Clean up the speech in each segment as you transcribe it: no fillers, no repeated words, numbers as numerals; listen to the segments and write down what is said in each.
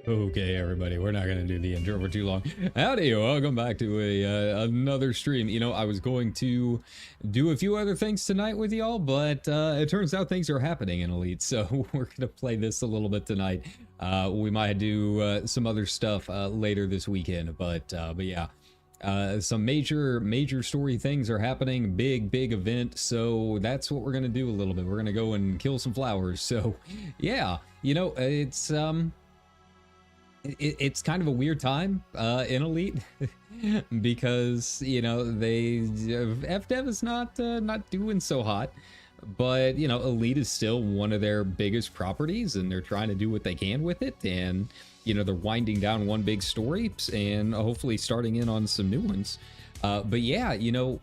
Okay, everybody, we're not going to do the intro for too long. Howdy, welcome back to another stream. You know, I was going to do a few other things tonight with y'all, but it turns out things are happening in Elite, so we're going to play this a little bit tonight. We might do some other stuff later this weekend, but yeah. Some major story things are happening, big event, so that's what we're going to do a little bit. We're going to go and kill some flowers, so yeah, you know, it's kind of a weird time in Elite because, you know, FDev is not doing so hot, but, you know, Elite is still one of their biggest properties and they're trying to do what they can with it, and, you know, they're winding down one big story and hopefully starting in on some new ones. But yeah, you know,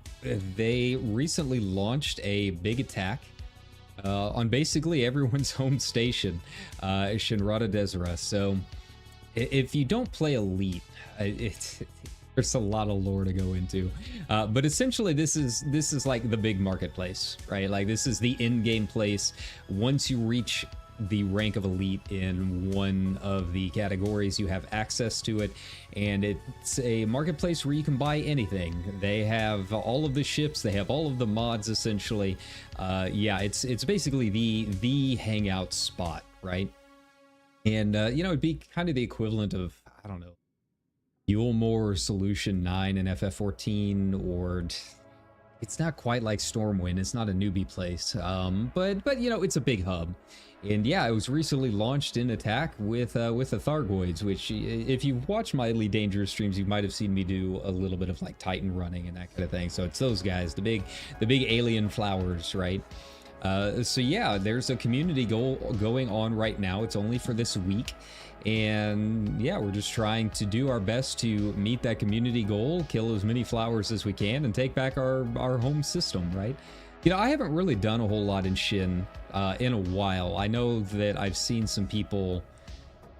they recently launched a big attack on basically everyone's home station, Shinrata Dhezra. So if you don't play Elite, there's a lot of lore to go into, but essentially this is like the big marketplace, right? Like this is the in-game place. Once you reach the rank of Elite in one of the categories, you have access to it, and it's a marketplace where you can buy anything. They have all of the ships, they have all of the mods, essentially. Yeah, it's basically the hangout spot, right? And, you know, it'd be kind of the equivalent of, I don't know, Yulmore, Solution 9 and FF14, or it's not quite like Stormwind. It's not a newbie place, but you know, it's a big hub. And yeah, it was recently launched in attack with the Thargoids, which if you've watched my Elite Dangerous streams, you might have seen me do a little bit of like Titan running and that kind of thing. So it's those guys, the big alien flowers, right? So yeah, there's a community goal going on right now. It's only for this week, and yeah, we're just trying to do our best to meet that community goal, kill as many flowers as we can, and take back our home system, right? You know, I haven't really done a whole lot in Shin in a while. I know that I've seen some people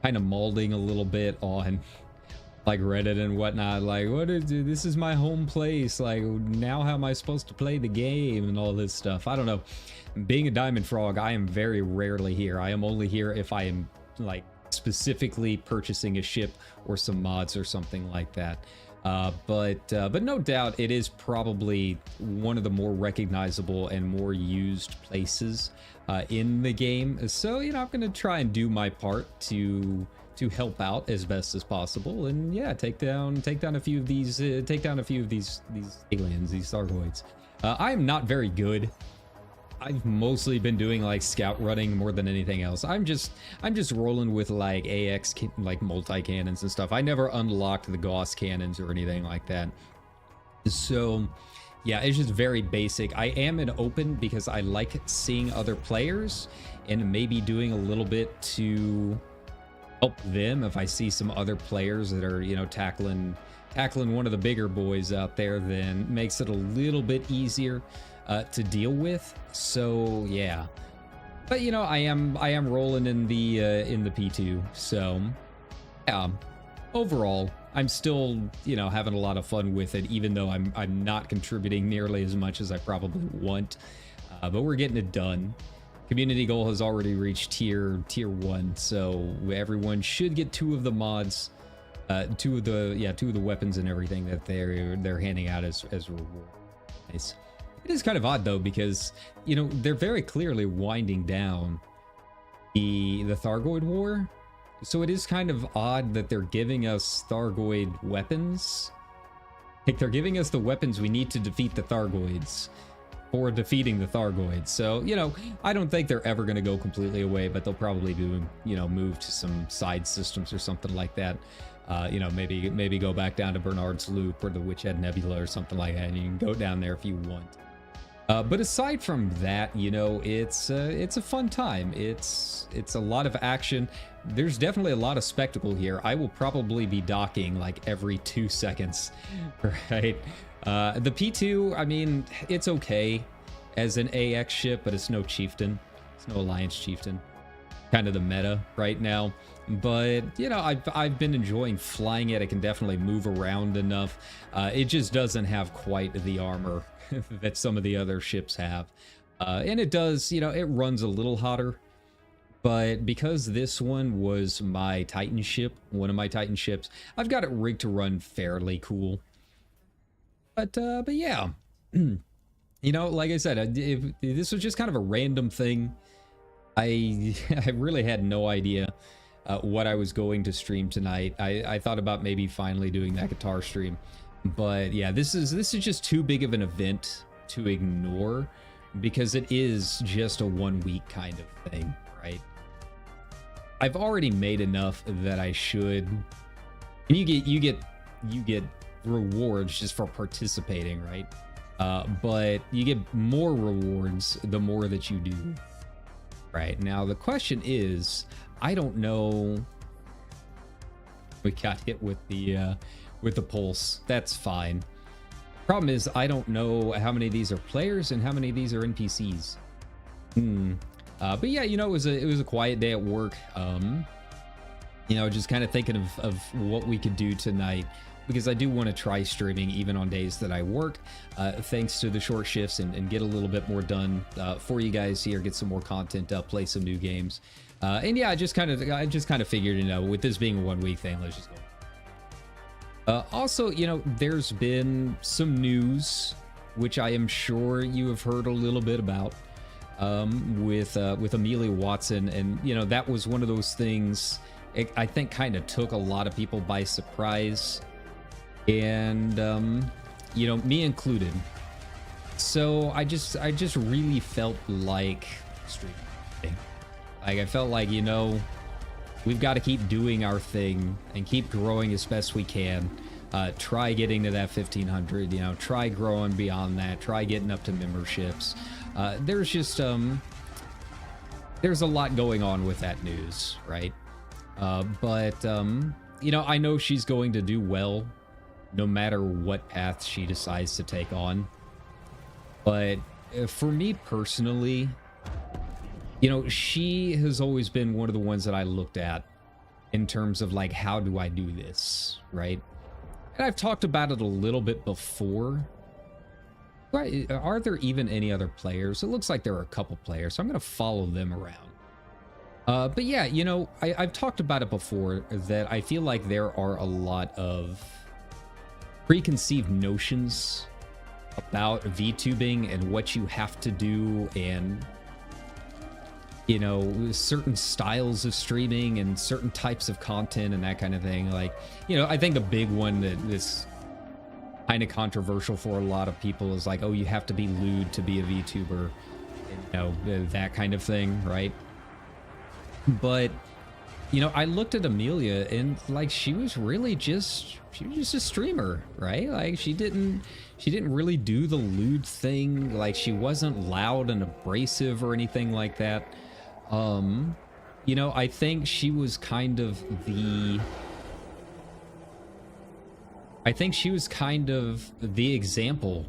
kind of molding a little bit on like Reddit and whatnot, like, this is my home place, like, now how am I supposed to play the game and all this stuff. I don't know. Being a Diamond Frog, I am very rarely here. I am only here if I am like specifically purchasing a ship or some mods or something like that. But no doubt it is probably one of the more recognizable and more used places in the game. So, you know, I'm gonna try and do my part to help out as best as possible, and yeah, take down a few of these aliens, these Thargoids. I'm not very good. I've mostly been doing like scout running more than anything else. I'm just rolling with like AX like multi cannons and stuff. I never unlocked the Gauss cannons or anything like that. So yeah, it's just very basic. I am in open because I like seeing other players and maybe doing a little bit to help them if I see some other players that are, you know, tackling one of the bigger boys out there, then makes it a little bit easier to deal with. So yeah, but you know, I am rolling in the P2, so yeah, overall I'm still, you know, having a lot of fun with it, even though I'm not contributing nearly as much as I probably want, but we're getting it done. Community goal has already reached tier 1, so everyone should get 2 of the mods, 2 of the weapons and everything that they're handing out as reward. Nice. It is kind of odd though, because, you know, they're very clearly winding down the Thargoid war, so it is kind of odd that they're giving us Thargoid weapons. Like, they're giving us the weapons we need to defeat the Thargoids, or defeating the Thargoids. So, you know, I don't think they're ever going to go completely away, but they'll probably do, you know, move to some side systems or something like that. You know, maybe go back down to Bernard's Loop or the Witchhead Nebula or something like that, and you can go down there if you want. But aside from that, you know, it's a fun time. It's a lot of action. There's definitely a lot of spectacle here. I will probably be docking like every 2 seconds, right? The P2, I mean, it's okay as an AX ship, but it's no chieftain. It's no Alliance chieftain. Kind of the meta right now. But, you know, I've been enjoying flying it. It can definitely move around enough. It just doesn't have quite the armor that some of the other ships have. And it does, you know, it runs a little hotter. But because this one was my Titan ship, one of my Titan ships, I've got it rigged to run fairly cool. But yeah, you know, like I said, if this was just kind of a random thing. I really had no idea what I was going to stream tonight. I thought about maybe finally doing that guitar stream, but yeah, this is just too big of an event to ignore because it is just a 1 week kind of thing, right? I've already made enough that I should, and you get rewards just for participating, right? But you get more rewards the more that you do. Right, now the question is, I don't know. We got hit with the pulse. That's fine. Problem is, I don't know how many of these are players and how many of these are NPCs. But yeah, you know, it was a quiet day at work. You know, just kind of thinking of what we could do tonight, because I do want to try streaming even on days that I work, thanks to the short shifts, and get a little bit more done for you guys here, get some more content up, play some new games. And yeah, I just kind of figured, you know, with this being a 1 week thing, let's just go. Also, you know, there's been some news, which I am sure you have heard a little bit about, with Amelia Watson, and you know, that was one of those things I think kind of took a lot of people by surprise. And you know, me included. So I just really felt like streaming. Like I felt like, you know, we've got to keep doing our thing and keep growing as best we can. Try getting to that 1500, you know, try growing beyond that, try getting up to memberships. There's just there's a lot going on with that news, right? But you know, I know she's going to do well no matter what path she decides to take on. But for me personally, you know, she has always been one of the ones that I looked at in terms of like, how do I do this, right? And I've talked about it a little bit before. Right? Are there even any other players? It looks like there are a couple players, so I'm going to follow them around. But yeah, you know, I've talked about it before, that I feel like there are a lot of preconceived notions about VTubing and what you have to do, and you know, certain styles of streaming and certain types of content and that kind of thing. Like, you know, I think a big one that is kind of controversial for a lot of people is like, oh, you have to be lewd to be a VTuber, you know, that kind of thing, right? But you know, I looked at Amelia and like, she was just a streamer, right? Like she didn't really do the lewd thing. Like she wasn't loud and abrasive or anything like that. You know, I think she was kind of the example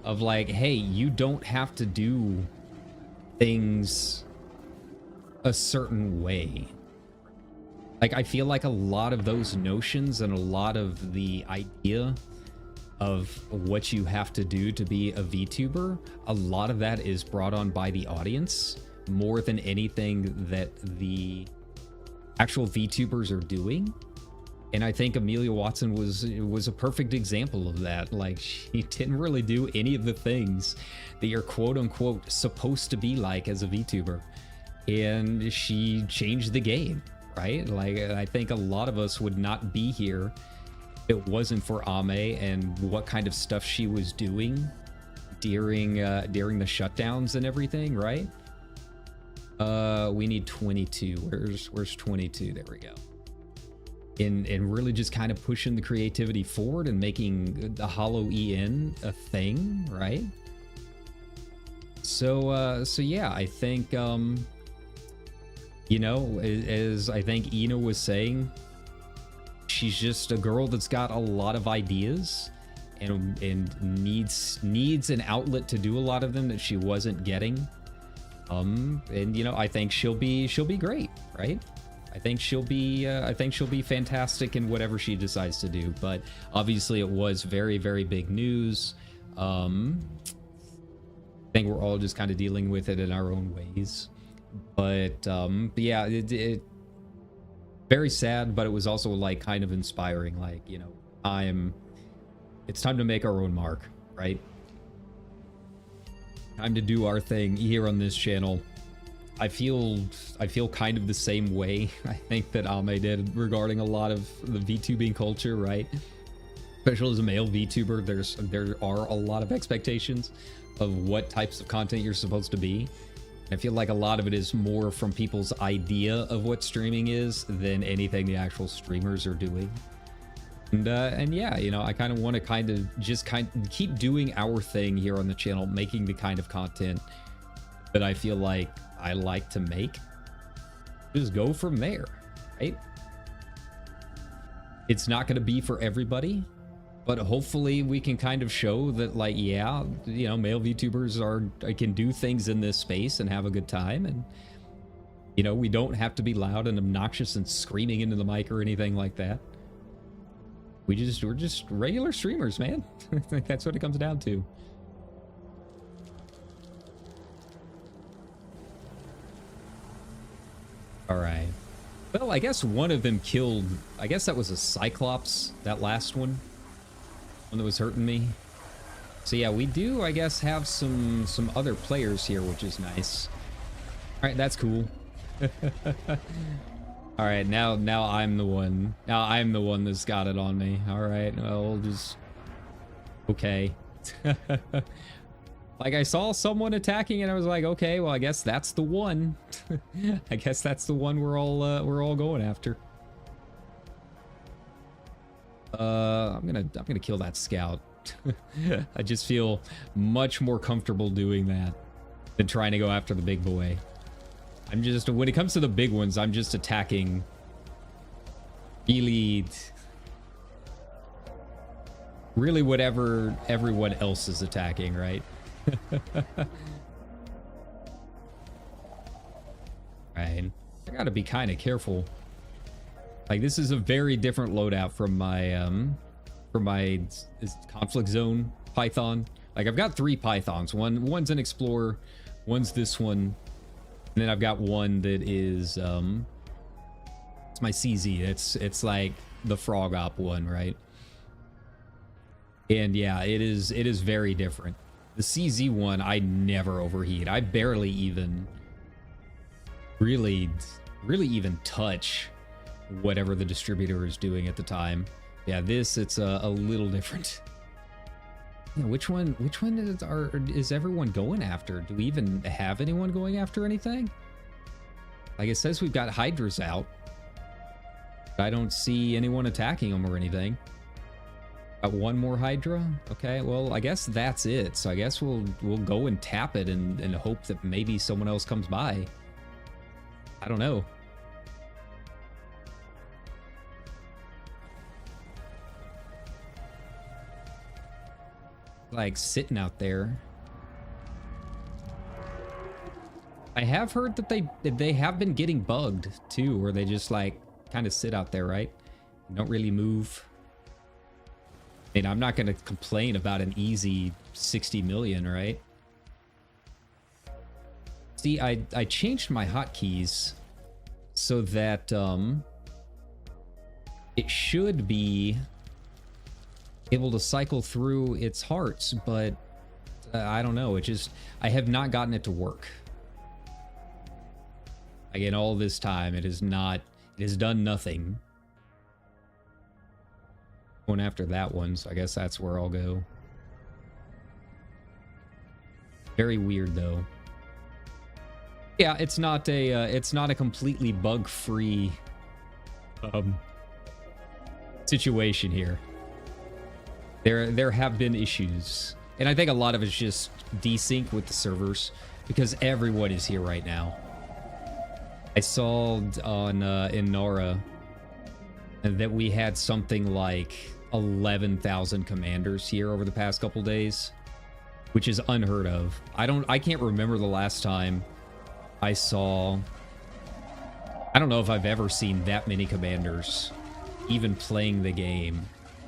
of like, hey, you don't have to do things a certain way. Like, I feel like a lot of those notions and a lot of the idea of what you have to do to be a VTuber, a lot of that is brought on by the audience more than anything that the actual VTubers are doing. And I think Amelia Watson was a perfect example of that. Like, she didn't really do any of the things that you're quote unquote supposed to be like as a VTuber. And she changed the game. Right? Like, I think a lot of us would not be here if it wasn't for Ame and what kind of stuff she was doing during the shutdowns and everything, right? We need 22. Where's 22? There we go. And really just kind of pushing the creativity forward and making the Hollow EN a thing, right? So yeah, I think you know, as I think Ina was saying, she's just a girl that's got a lot of ideas and needs an outlet to do a lot of them that she wasn't getting. And you know, I think she'll be great, right? I think she'll be fantastic in whatever she decides to do. But obviously, it was very, very big news. I think we're all just kind of dealing with it in our own ways. But yeah, it very sad, but it was also like kind of inspiring. Like, you know, it's time to make our own mark, right? Time to do our thing here on this channel. I feel kind of the same way I think that Ame did regarding a lot of the VTubing culture, right? Especially as a male VTuber, there are a lot of expectations of what types of content you're supposed to be. I feel like a lot of it is more from people's idea of what streaming is than anything the actual streamers are doing. And yeah, you know, I kind of want to just keep doing our thing here on the channel, making the kind of content that I feel like I like to make. Just go from there, right? It's not going to be for everybody, but hopefully we can kind of show that, like, yeah, you know, male VTubers can do things in this space and have a good time. And, you know, we don't have to be loud and obnoxious and screaming into the mic or anything like that. We're just regular streamers, man. I think that's what it comes down to. All right. Well, I guess one of them killed. I guess that was a Cyclops, that last one that was hurting me. So yeah, we do, I guess, have some other players here, which is nice. All right, that's cool. All right, now I'm the one. Now I'm the one that's got it on me. All right, well, we'll just... Okay. Like, I saw someone attacking and I was like, okay, well, I guess that's the one. I guess that's the one we're all going after. I'm gonna kill that scout. I just feel much more comfortable doing that than trying to go after the big boy. When it comes to the big ones, I'm just attacking really whatever everyone else is attacking, right? Right. I gotta be kind of careful. Like, this is a very different loadout from my conflict zone python. Like, I've got 3 pythons. One's an explorer, one's this one, and then I've got one that is it's my CZ. It's like the frog op one, right? And yeah, it is very different. The CZ one, I never overheat. I barely even really even touch whatever the distributor is doing at the time. Yeah, it's a little different. Yeah, which one is everyone going after? Do we even have anyone going after anything? Like, it says we've got Hydras out. I don't see anyone attacking them or anything. Got one more Hydra? Okay, well, I guess that's it. So I guess we'll go and tap it and hope that maybe someone else comes by. I don't know. Like, sitting out there. I have heard that they have been getting bugged too, where they just like kind of sit out there, right? Don't really move. I mean, I'm not going to complain about an easy 60 million, right? See, I changed my hotkeys so that it should be able to cycle through its hearts, but I don't know. I have not gotten it to work. Again, all this time, it has done nothing. Going after that one, so I guess that's where I'll go. Very weird, though. Yeah, it's not a completely bug-free situation here. There have been issues, and I think a lot of it's just desync with the servers because everyone is here right now. I saw on in Nara that we had something like 11,000 commanders here over the past couple days, which is unheard of. I can't remember the last time I saw. I don't know if I've ever seen that many commanders even playing the game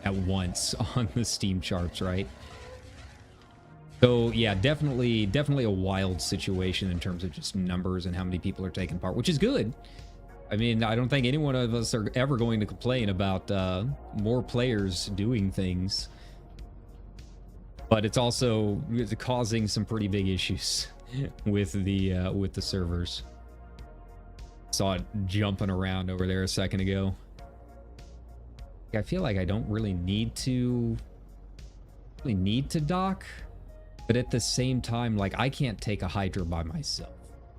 at once on the Steam charts, right? So yeah, definitely a wild situation in terms of just numbers and how many people are taking part, which is good. I mean, I don't think any one of us are ever going to complain about more players doing things, but it's also causing some pretty big issues with the servers. Saw it jumping around over there a second ago. I feel like I don't really need to dock. But at the same time, like, I can't take a Hydra by myself.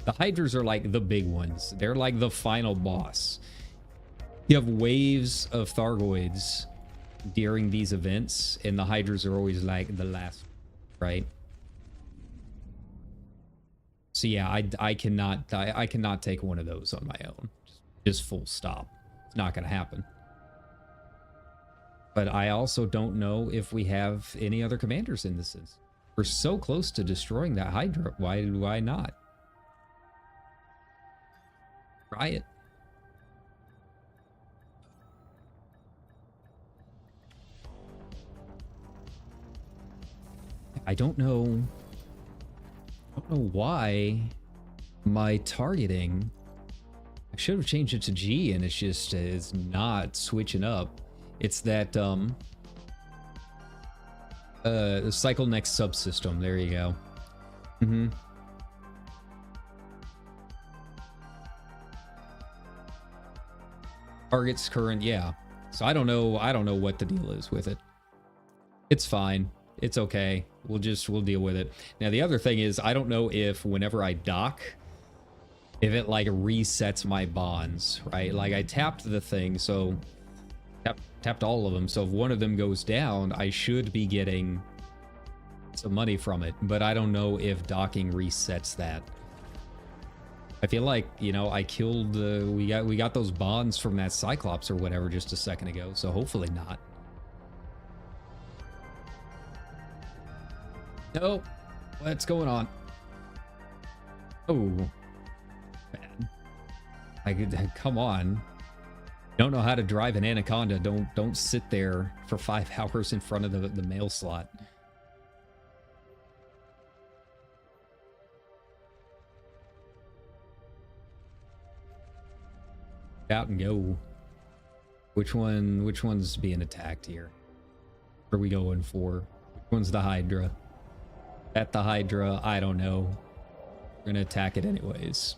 The Hydras are like the big ones. They're like the final boss. You have waves of Thargoids during these events, and the Hydras are always like the last, right? So yeah, I cannot take one of those on my own. Just full stop. It's not gonna happen. But I also don't know if we have any other commanders in this instance. We're so close to destroying that Hydra. Why not? Try it. I don't know why my targeting, I should have changed it to G, and it's not switching up. It's that cycle next subsystem. There you go. Targets current, yeah. So I don't know what the deal is with it. It's fine. It's okay. We'll deal with it. Now the other thing is, I don't know if whenever I dock, if it like resets my bonds, right? Like I tapped the thing, so tapped all of them. So if one of them goes down, I should be getting some money from it, but I don't know if docking resets that. I feel like, you know, I killed we got those bonds from that Cyclops or whatever just a second ago, so hopefully not. No, what's going on? Oh, man. Come on. Don't know how to drive an Anaconda. Don't sit there for 5 hours in front of the mail slot. Out and go. Which one's being attacked here? What are we going for? Which one's the Hydra? At the Hydra, I don't know. We're gonna attack it anyways.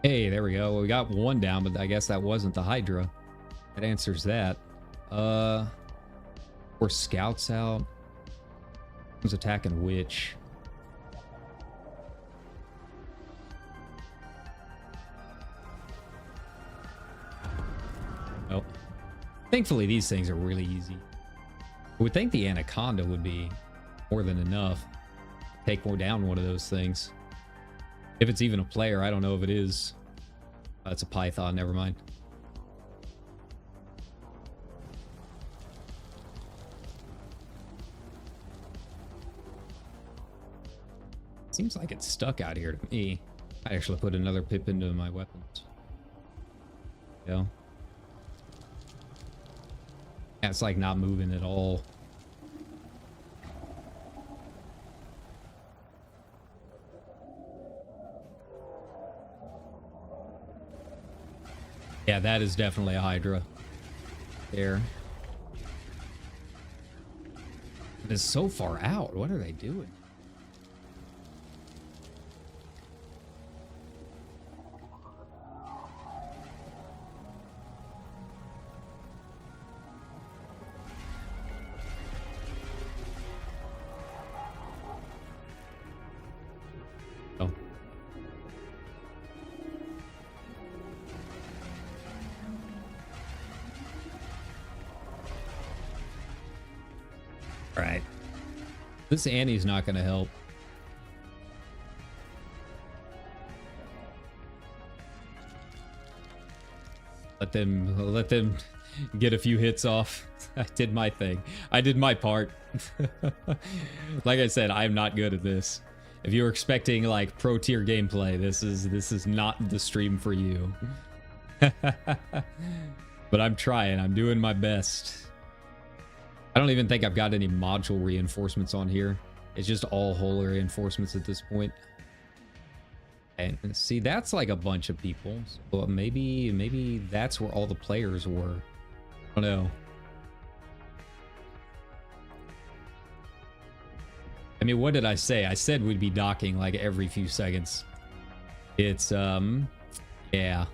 Hey, there we go. Well, we got one down, but I guess that wasn't the Hydra. That answers that. Or scouts out. Who's attacking which? Oh. Thankfully, these things are really easy. I would think the Anaconda would be more than enough. Take down one of those things. If it's even a player, I don't know if it is. It's a Python, never mind. Seems like it's stuck out here to me. I actually put another pip into my weapons. Yeah. Yeah, it's like not moving at all. Yeah, that is definitely a Hydra. There. It's so far out. What are they doing? Oh. Right. This Annie's not going to help. Let them get a few hits off. I did my thing. I did my part. Like I said, I'm not good at this. If you're expecting like pro tier gameplay, this is not the stream for you. But I'm trying. I'm doing my best. I don't even think I've got any module reinforcements on here. It's just all hull reinforcements at this point. And see, that's like a bunch of people. So maybe that's where all the players were. I don't know. I mean, what did I say? I said we'd be docking like every few seconds. It's, yeah.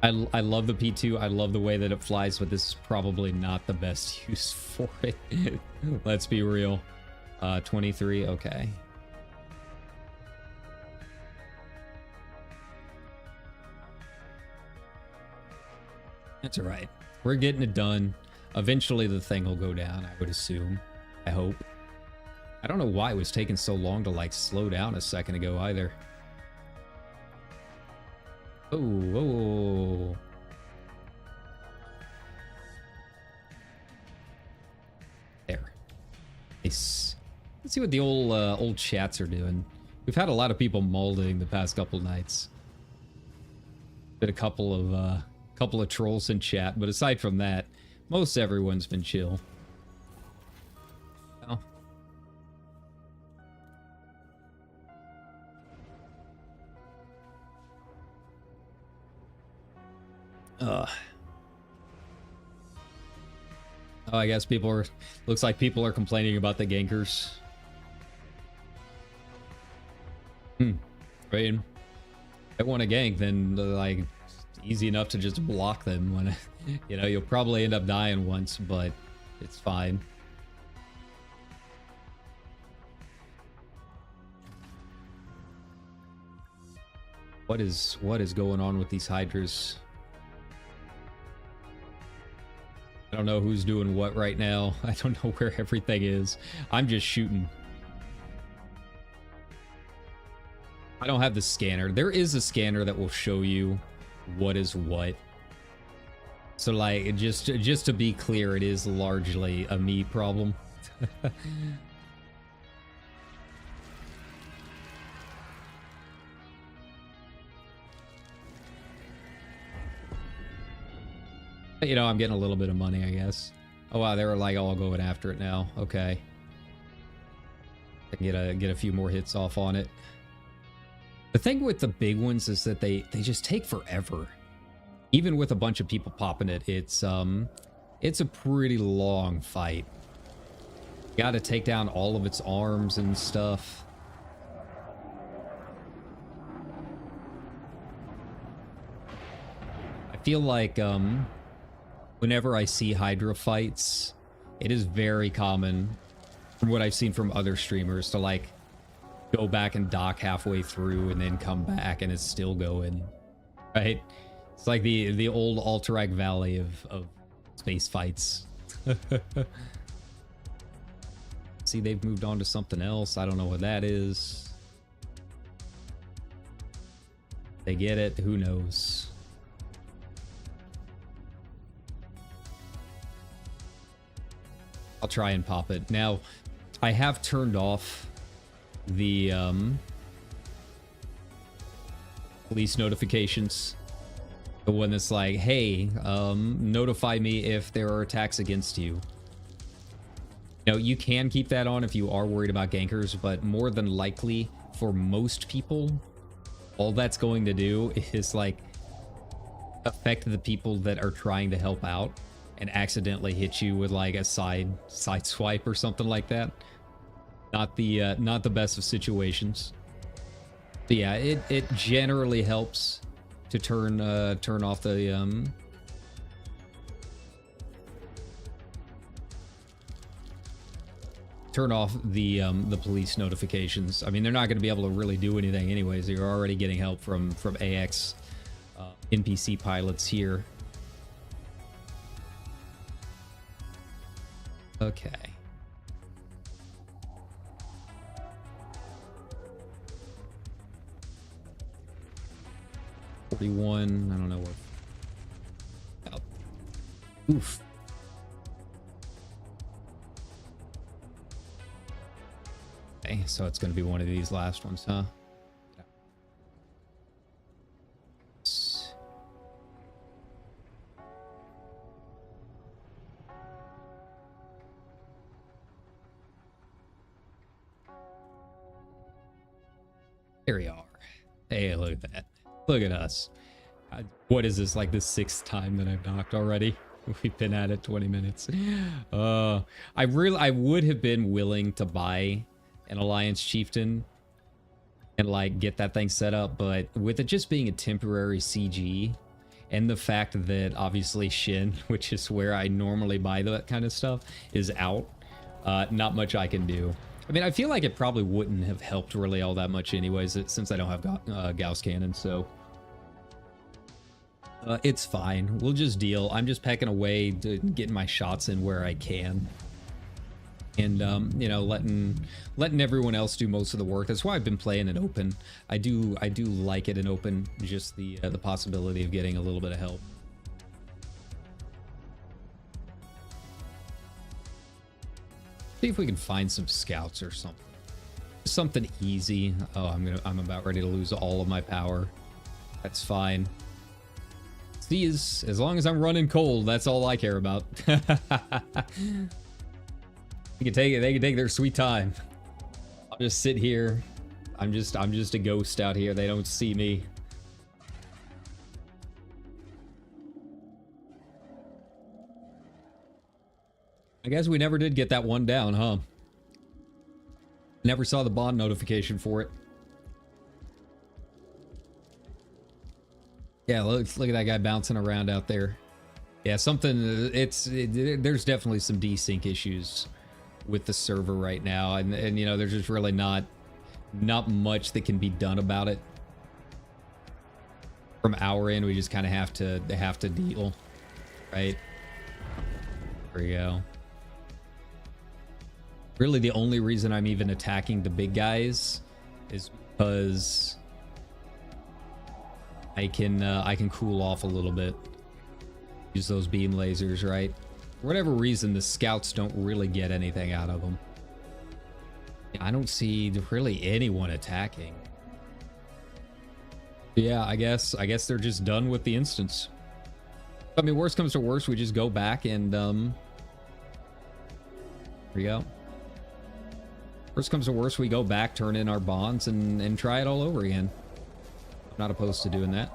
I love the P2. I love the way that it flies, but this is probably not the best use for it. Let's be real. 23, okay. That's all right. We're getting it done. Eventually the thing will go down, I would assume. I hope. I don't know why it was taking so long to like slow down a second ago either. Oh, whoa. There. Nice. Let's see what the old chats are doing. We've had a lot of people molding the past couple nights. Been a couple of trolls in chat, but aside from that, most everyone's been chill. Oh. Oh, I guess people are... Looks like people are complaining about the gankers. Right. If they want to gank, then like easy enough to just block them when you know you'll probably end up dying once, but it's fine. What is going on with these hydras? I don't know who's doing what right now. I don't know where everything is. I'm just shooting. I don't have the scanner. There is a scanner that will show you what is what. So like, just to be clear, it is largely a me problem. You know, I'm getting a little bit of money, I guess. Oh wow, they were like all going after it now. Okay. I can get a few more hits off on it. The thing with the big ones is that they just take forever. Even with a bunch of people popping it, it's a pretty long fight. You gotta take down all of its arms and stuff. I feel like whenever I see Hydra fights, it is very common, from what I've seen from other streamers, to like go back and dock halfway through and then come back and it's still going, right? It's like the old Alterac Valley of space fights. See, they've moved on to something else. I don't know what that is. They get it, who knows? I'll try and pop it. Now, I have turned off the police notifications. The one that's like, hey, notify me if there are attacks against you. Now, you can keep that on if you are worried about gankers, but more than likely, for most people, all that's going to do is like affect the people that are trying to help out and accidentally hit you with like a side swipe or something like that. Not the best of situations. But yeah, it generally helps to turn off the the police notifications. I mean, they're not going to be able to really do anything anyways. You're already getting help from AX NPC pilots here. Okay. I don't know where. Oh, Oof. Okay, so it's going to be one of these last ones, huh? Here we are. Hey, look at that. Look at us. What is this, like the 6th time that I've knocked already? We've been at it 20 minutes. I would have been willing to buy an Alliance Chieftain and like get that thing set up, but with it just being a temporary CG and the fact that obviously Shin, which is where I normally buy that kind of stuff, is out, not much I can do. I mean, I feel like it probably wouldn't have helped really all that much anyways, since I don't have Gauss Cannon, so it's fine. We'll just deal. I'm just pecking away to getting my shots in where I can. And, you know, letting everyone else do most of the work. That's why I've been playing it open. I do like it in open, just the possibility of getting a little bit of help. See if we can find some scouts or something. Something easy. Oh, I'm about ready to lose all of my power. That's fine. See, as long as I'm running cold, that's all I care about. They can take it. They can take their sweet time. I'll just sit here. I'm just a ghost out here. They don't see me. I guess we never did get that one down, huh? Never saw the bond notification for it. Yeah, look at that guy bouncing around out there. Yeah, there's definitely some desync issues with the server right now, and you know, there's just really not much that can be done about it. From our end, we just kind of have to deal, right? There we go. Really, the only reason I'm even attacking the big guys is because I can cool off a little bit. Use those beam lasers, right? For whatever reason, the scouts don't really get anything out of them. I don't see really anyone attacking. Yeah, I guess they're just done with the instance. I mean, worst comes to worst, we just go back and here we go. Worst comes to worst, we go back, turn in our bonds, and try it all over again. I'm not opposed to doing that.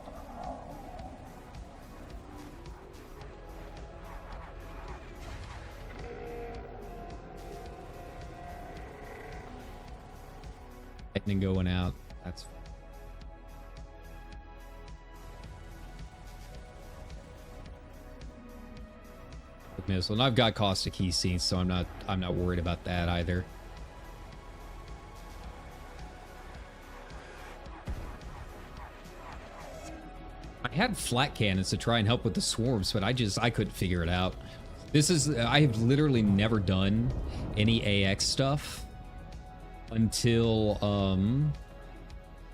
Lightning going out. That's missile. And I've got caustic heat sinks, so I'm not worried about that either. I had flat cannons to try and help with the swarms, but I couldn't figure it out. I have literally never done any AX stuff until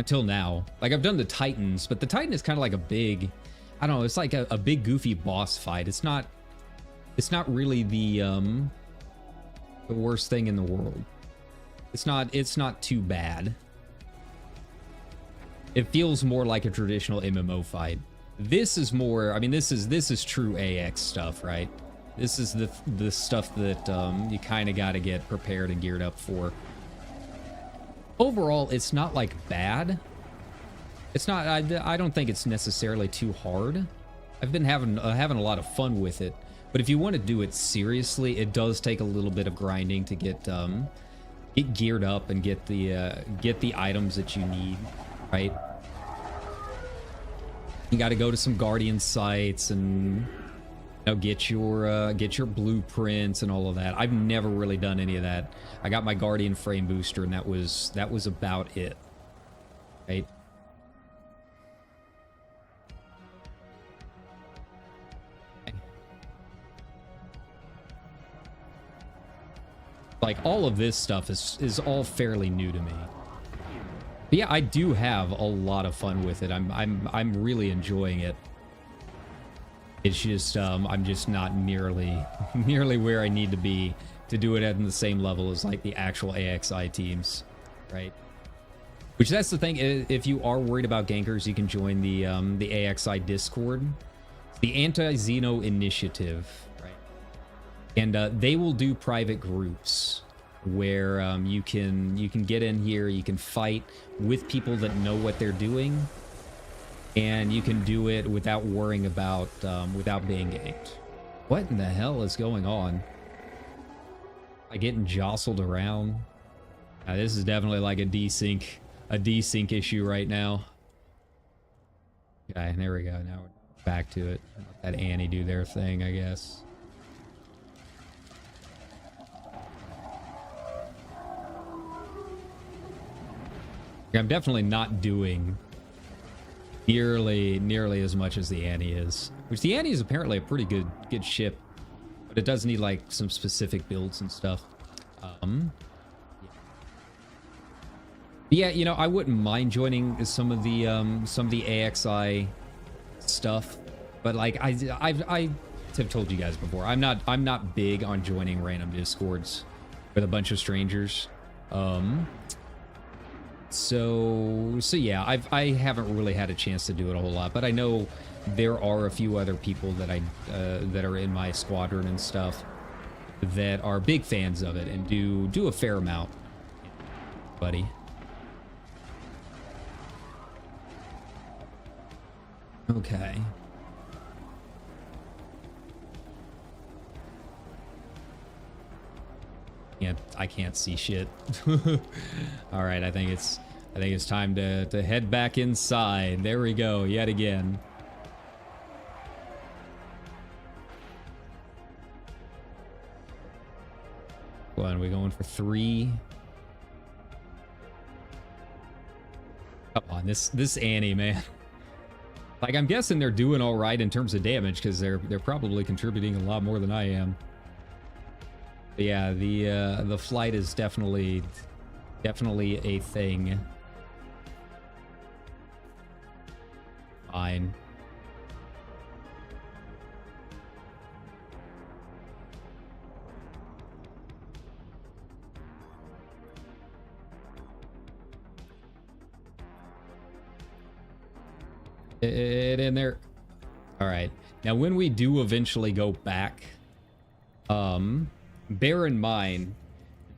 now. Like, I've done the Titans, but the Titan is kind of like a big, I don't know, it's like a big goofy boss fight. It's not really the worst thing in the world. It's not too bad. It feels more like a traditional MMO fight. This is more, I mean, this is true AX stuff, right? This is the stuff that you kind of got to get prepared and geared up for. Overall, it's not like bad. It's not, I don't think it's necessarily too hard. I've been having a lot of fun with it. But if you want to do it seriously, it does take a little bit of grinding to get geared up and get the items that you need, right? You got to go to some Guardian sites and, you know, get your blueprints and all of that. I've never really done any of that. I got my Guardian frame booster, and that was about it, right? Like, all of this stuff is all fairly new to me. But yeah, I do have a lot of fun with it. I'm really enjoying it. It's just I'm just not nearly where I need to be to do it at the same level as like the actual AXI teams, right? Which that's the thing. If you are worried about gankers, you can join the AXI Discord, the Anti-Xeno Initiative, right? And they will do private groups where you can get in here, you can fight with people that know what they're doing, and you can do it without worrying about without being ganked. What in the hell is going on? Like getting jostled around. This is definitely like a desync issue right now. Okay, there we go. Now we're back to it. Let that Annie do their thing, I guess. I'm definitely not doing nearly as much as the Annie is. Which the Annie is apparently a pretty good ship, but it does need like some specific builds and stuff. Yeah, you know, I wouldn't mind joining some of the AXI stuff, but like I have told you guys before, I'm not big on joining random discords with a bunch of strangers. So yeah, I haven't really had a chance to do it a whole lot, but I know there are a few other people that that are in my squadron and stuff that are big fans of it and do a fair amount, buddy. Okay. I can't see shit. All right, I think it's time to head back inside. There we go, yet again. What are we going for 3? Come on, this Annie, man. Like, I'm guessing they're doing all right in terms of damage because they're probably contributing a lot more than I am. But yeah, the flight is definitely a thing. Fine. It in there. All right. Now, when we do eventually go back, bear in mind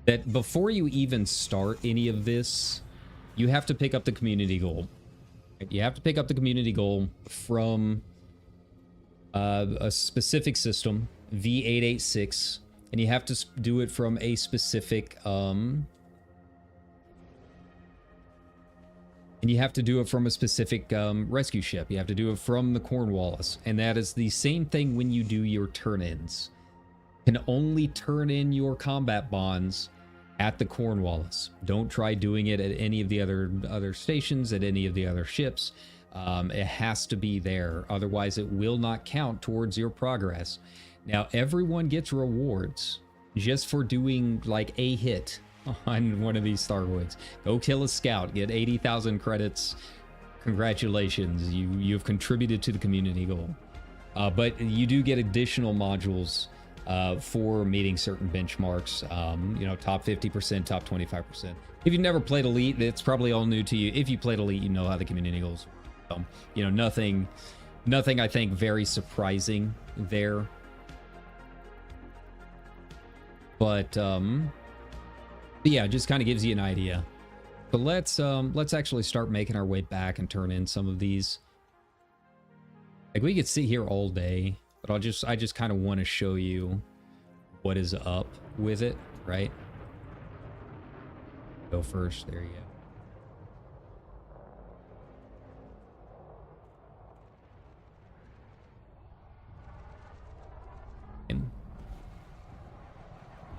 that before you even start any of this, you have to pick up the community goal. You have to pick up the community goal from a specific system, V886, and you have to do it from a specific and you have to do it from a specific rescue ship. You have to do it from the Cornwallis. And that is the same thing when you do your turn-ins. You can only turn in your combat bonds at the Cornwallis. Don't try doing it at any of the other stations, at any of the other ships. It has to be there. Otherwise, it will not count towards your progress. Now, everyone gets rewards just for doing like a hit on one of these Starwoids. Go kill a scout, get 80,000 credits. Congratulations, you've contributed to the community goal. But you do get additional modules for meeting certain benchmarks. You know, top 50%, top 25%. If you've never played Elite, it's probably all new to you. If you played Elite, you know how the community goals. You know, nothing I think very surprising there. But yeah, it just kind of gives you an idea. But let's actually start making our way back and turn in some of these. Like, we could sit here all day, but I just kind of want to show you what is up with it, right? Go first. There you go. And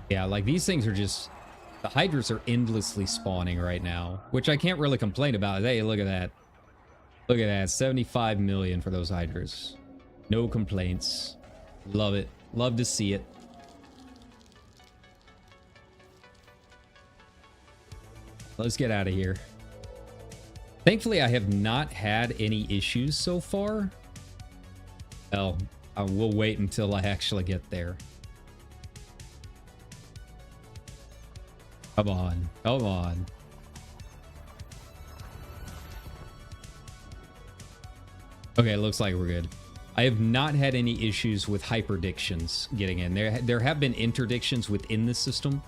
yeah, like these things are just, the Hydras are endlessly spawning right now, which I can't really complain about. Hey, look at that. Look at that. 75 million for those Hydras. No complaints. Love it. Love to see it. Let's get out of here. Thankfully, I have not had any issues so far. Well, We'll wait until I actually get there. Come on. Come on. Okay, looks like we're good. I have not had any issues with hyperdictions getting in. There have been interdictions within the system,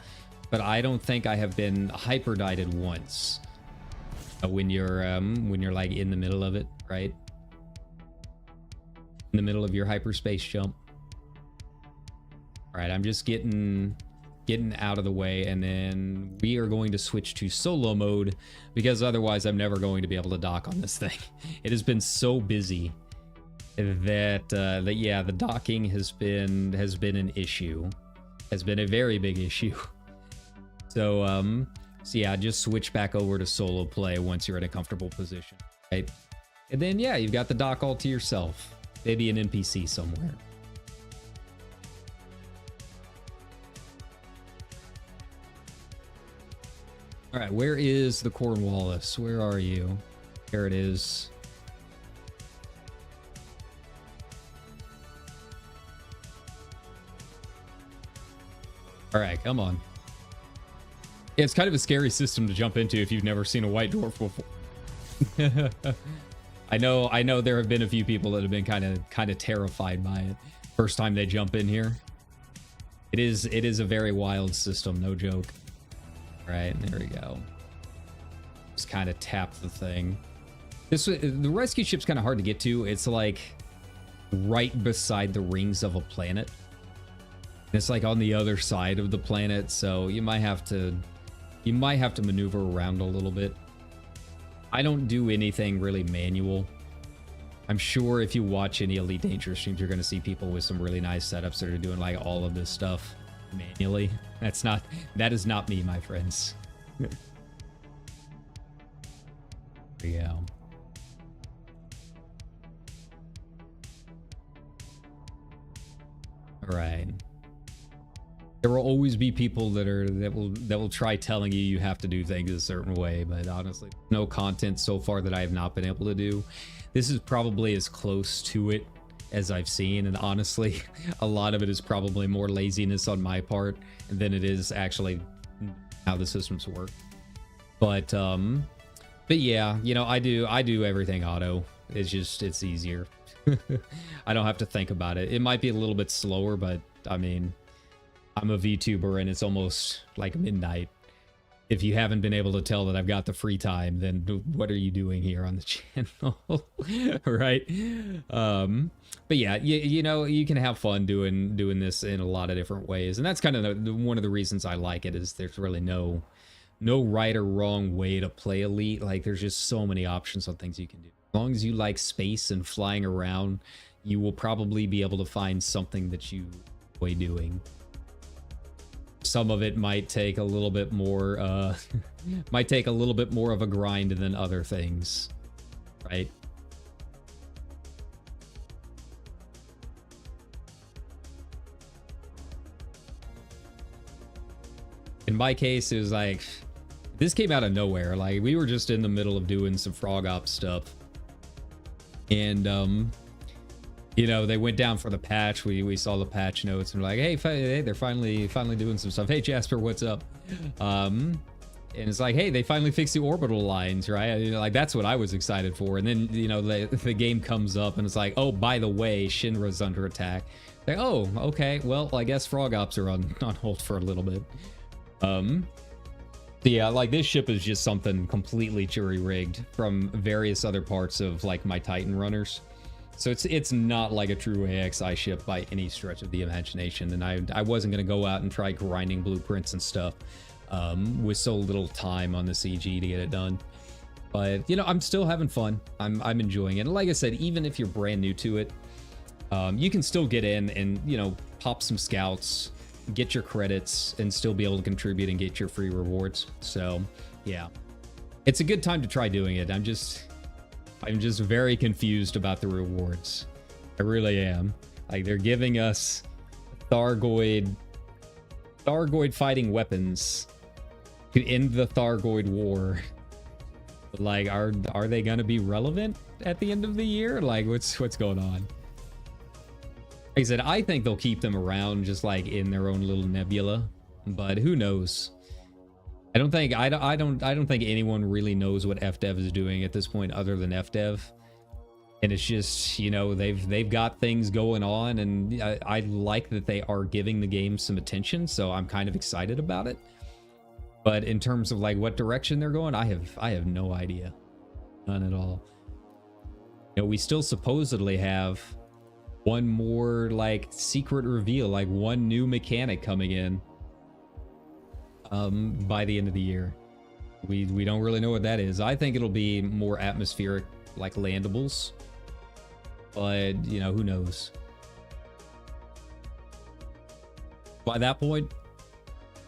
but I don't think I have been hyperdicted once. When you're like in the middle of it, right? In the middle of your hyperspace jump. All right, I'm just getting out of the way, and then we are going to switch to solo mode because otherwise I'm never going to be able to dock on this thing. It has been so busy that yeah, the docking has been an issue, has been a very big issue. So yeah, just switch back over to solo play once you're in a comfortable position, right? And then yeah, you've got the dock all to yourself, maybe an NPC somewhere. All right, where is the Cornwallis? Where are you? There it is. All right, come on. Yeah, it's kind of a scary system to jump into if you've never seen a white dwarf before. I know there have been a few people that have been kind of terrified by it first time they jump in here. It is a very wild system, no joke. All right, there we go. Just kind of tap the thing. The rescue ship's kind of hard to get to. It's like right beside the rings of a planet. It's like on the other side of the planet, so you might have to maneuver around a little bit. I don't do anything really manual. I'm sure if you watch any Elite Dangerous streams, you're going to see people with some really nice setups that are doing like all of this stuff manually. That is not me, my friends. There we go. All right. There will always be people that will try telling you have to do things a certain way, but honestly, no content so far that I have not been able to do. This is probably as close to it as I've seen, and honestly, a lot of it is probably more laziness on my part than it is actually how the systems work. But yeah, you know, I do everything auto. It's easier. I don't have to think about it. It might be a little bit slower, but I mean, I'm a VTuber and it's almost like midnight. If you haven't been able to tell that I've got the free time, then what are you doing here on the channel? Right? But yeah, you know, you can have fun doing this in a lot of different ways. And that's kind of one of the reasons I like it, is there's really no right or wrong way to play Elite. Like, there's just so many options on things you can do. As long as you like space and flying around, you will probably be able to find something that you enjoy doing. Some of it might take a little bit more of a grind than other things, right? In my case, it was like, this came out of nowhere. Like, we were just in the middle of doing some Frog Ops stuff, and you know, they went down for the patch. We saw the patch notes and we're like, hey, they're finally doing some stuff. Hey, Jasper, what's up? And it's like, hey, they finally fixed the orbital lines, right? You know, like, that's what I was excited for. And then, you know, the game comes up and it's like, oh, by the way, Shinra's under attack. Like, oh, okay, well, I guess Frog Ops are on hold for a little bit. Yeah, like, this ship is just something completely jury-rigged from various other parts of, like, my Titan runners. So it's not like a true AXI ship by any stretch of the imagination, and I wasn't going to go out and try grinding blueprints and stuff with so little time on the CG to get it done. But, you know, I'm still having fun. I'm enjoying it. And like I said, even if you're brand new to it, you can still get in and, you know, pop some scouts, get your credits, and still be able to contribute and get your free rewards. So, yeah. It's a good time to try doing it. I'm just very confused about the rewards. I really am. Like, they're giving us Thargoid fighting weapons to end the Thargoid war. But, like, are they gonna be relevant at the end of the year? Like, what's going on? Like I said, I think they'll keep them around just like in their own little nebula, but who knows? I don't think anyone really knows what FDev is doing at this point other than FDev. And it's just, you know, they've got things going on, and I like that they are giving the game some attention, so I'm kind of excited about it. But in terms of like what direction they're going, I have no idea. None at all. You know, we still supposedly have one more like secret reveal, like one new mechanic coming in by the end of the year. We don't really know what that is. I think it'll be more atmospheric, like landables. But, you know, who knows? By that point,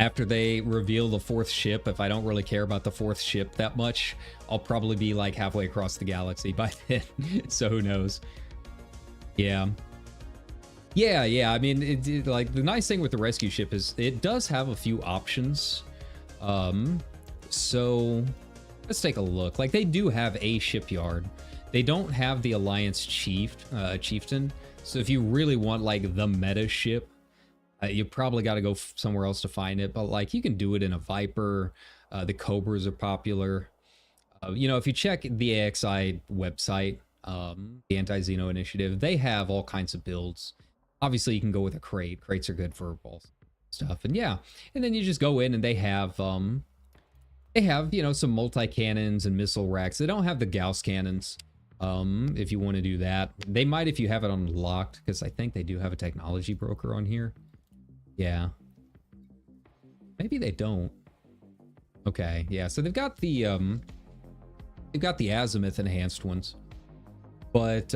after they reveal the 4th ship, if I don't really care about the 4th ship that much, I'll probably be like halfway across the galaxy by then. So who knows? Yeah. Yeah. I mean, like the nice thing with the rescue ship is it does have a few options. So let's take a look. Like they do have a shipyard. They don't have the Alliance chieftain. So if you really want like the meta ship, you probably got to go somewhere else to find it. But like you can do it in a Viper. The Cobras are popular. You know, if you check the AXI website, the Anti-Xeno Initiative, they have all kinds of builds. Obviously, you can go with a crate. Crates are good for all stuff. And yeah, and then you just go in and they have, you know, some multi-cannons and missile racks. They don't have the Gauss cannons. If you want to do that, they might if you have it unlocked, because I think they do have a technology broker on here. Yeah. Maybe they don't. Okay, yeah, so they've got the azimuth enhanced ones. But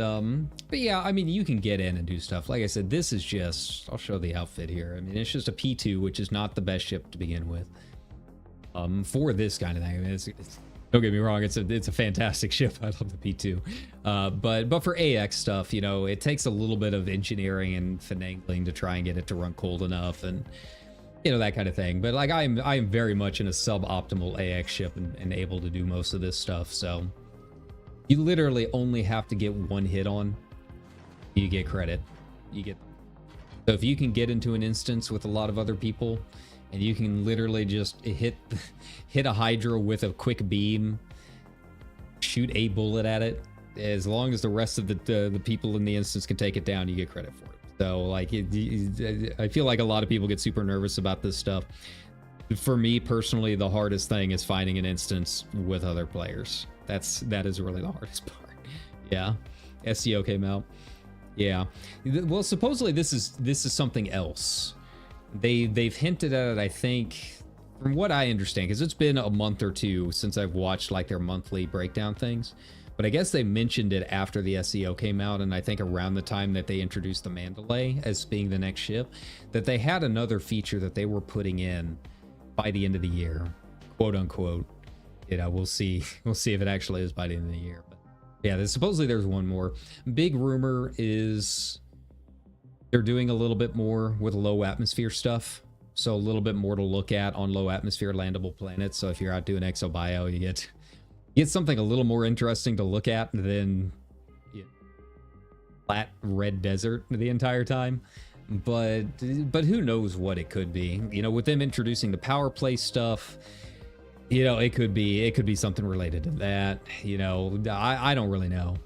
yeah, I mean, you can get in and do stuff. Like I said, this is just, I'll show the outfit here. I mean, it's just a P2, which is not the best ship to begin with. For this kind of thing. I mean, it's don't get me wrong, it's a fantastic ship. I love the P2. But for AX stuff, you know, it takes a little bit of engineering and finagling to try and get it to run cold enough, and you know, that kind of thing. But like I am very much in a suboptimal AX ship and able to do most of this stuff. So you literally only have to get one hit on, you get credit. So if you can get into an instance with a lot of other people, and you can literally just hit a Hydra with a quick beam, shoot a bullet at it, as long as the rest of the people in the instance can take it down, you get credit for it. So like, I feel like a lot of people get super nervous about this stuff. For me personally, the hardest thing is finding an instance with other players. That is really the hardest part. Yeah, SEO came out. Yeah, well, supposedly this is something else. They've hinted at it, I think, from what I understand, because it's been a month or two since I've watched like their monthly breakdown things. But I guess they mentioned it after the SEO came out, and I think around the time that they introduced the Mandalay as being the next ship, that they had another feature that they were putting in by the end of the year, quote unquote. You know, we'll see if it actually is by the end of the year. But yeah, supposedly there's one more. Big rumor is they're doing a little bit more with low atmosphere stuff. So a little bit more to look at on low atmosphere landable planets. So if you're out doing exobio, you get something a little more interesting to look at than flat red desert the entire time. But who knows what it could be. You know, with them introducing the power play stuff, you know, it could be something related to that. You know, I don't really know.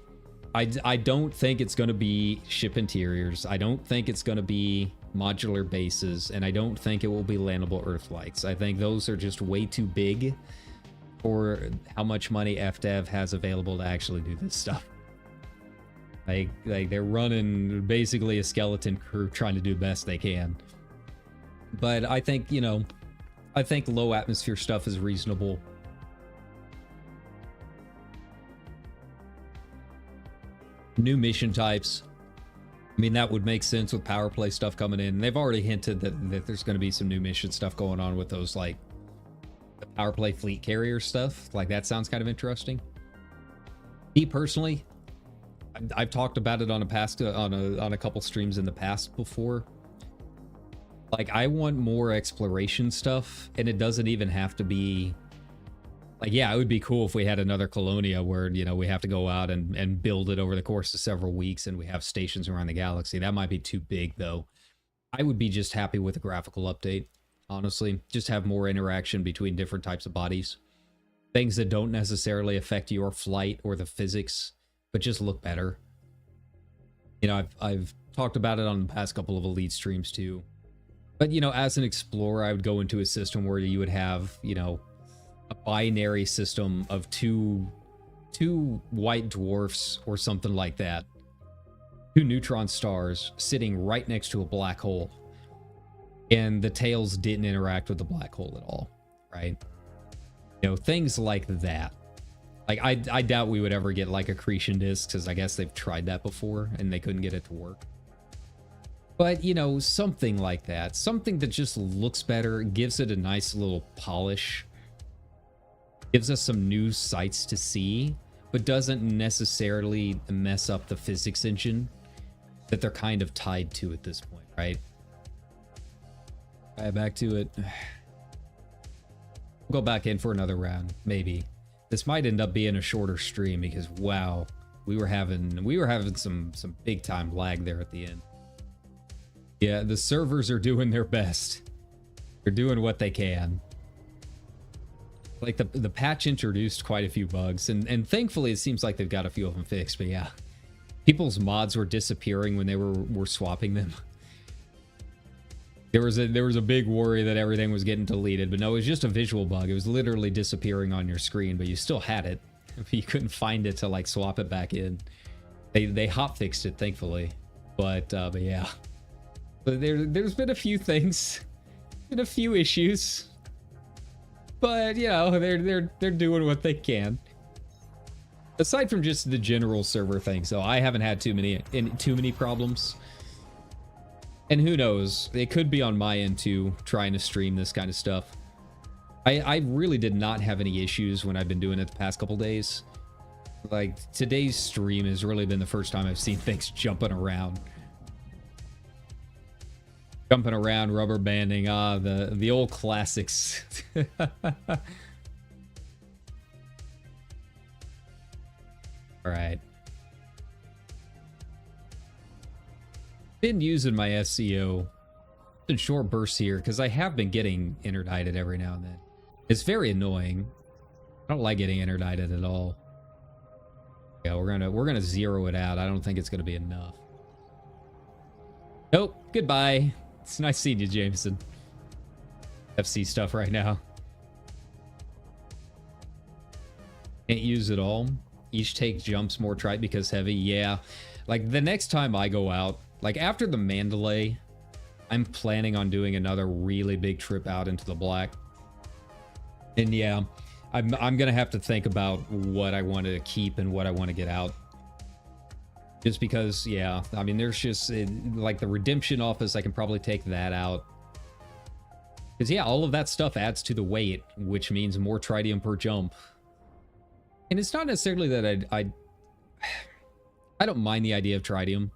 I don't think it's going to be ship interiors. I don't think it's going to be modular bases, and I don't think it will be landable Earthlights. I think those are just way too big for how much money FDev has available to actually do this stuff. Like they're running basically a skeleton crew trying to do the best they can. But I think, you know, I think low atmosphere stuff is reasonable. New mission types. I mean, that would make sense with power play stuff coming in. They've already hinted that there's going to be some new mission stuff going on with those, like the power play fleet carrier stuff. Like that sounds kind of interesting. Me personally, I've talked about it on a couple streams in the past before. Like I want more exploration stuff, and it doesn't even have to be Like, yeah, it would be cool if we had another Colonia where, you know, we have to go out and build it over the course of several weeks and we have stations around the galaxy. That might be too big, though. I would be just happy with a graphical update, honestly. Just have more interaction between different types of bodies. Things that don't necessarily affect your flight or the physics, but just look better. You know, I've talked about it on the past couple of Elite streams, too. But, you know, as an explorer, I would go into a system where you would have, you know, a binary system of two white dwarfs or something like that. Two neutron stars sitting right next to a black hole. And the tails didn't interact with the black hole at all, right? You know, things like that. Like, I doubt we would ever get, like, accretion disks, because I guess they've tried that before, and they couldn't get it to work. But, you know, something like that. Something that just looks better, gives it a nice little polish, gives us some new sights to see, but doesn't necessarily mess up the physics engine that they're kind of tied to at this point, right? All right, back to it. We'll go back in for another round, maybe. This might end up being a shorter stream because, wow, we were having some big time lag there at the end. Yeah, the servers are doing their best. They're doing what they can. Like, the patch introduced quite a few bugs, and thankfully it seems like they've got a few of them fixed, but yeah. People's mods were disappearing when they were swapping them. There was a big worry that everything was getting deleted, but no, it was just a visual bug. It was literally disappearing on your screen, but you still had it. You couldn't find it to, like, swap it back in. They hot fixed it, thankfully. But yeah. But there's been a few things, been a few issues. But, you know, they're doing what they can. Aside from just the general server thing, so I haven't had too many problems. And who knows, it could be on my end too, trying to stream this kind of stuff. I really did not have any issues when I've been doing it the past couple days. Like, today's stream has really been the first time I've seen things jumping around. Jumping around, rubber banding, the old classics. All right. Been using my SEO in short bursts here because I have been getting interdicted every now and then. It's very annoying. I don't like getting interdicted at all. Yeah, we're gonna zero it out. I don't think it's gonna be enough. Nope. Goodbye. It's nice seeing you, Jameson. FC stuff right now. Can't use it all. Each take jumps more trite because heavy. Yeah. Like, the next time I go out, like, after the Mandalay, I'm planning on doing another really big trip out into the black. And yeah, I'm gonna have to think about what I want to keep and what I want to get out. Just because, yeah, I mean, there's just, like, the Redemption office, I can probably take that out. Because, yeah, all of that stuff adds to the weight, which means more tritium per jump. And it's not necessarily that I don't mind the idea of tritium.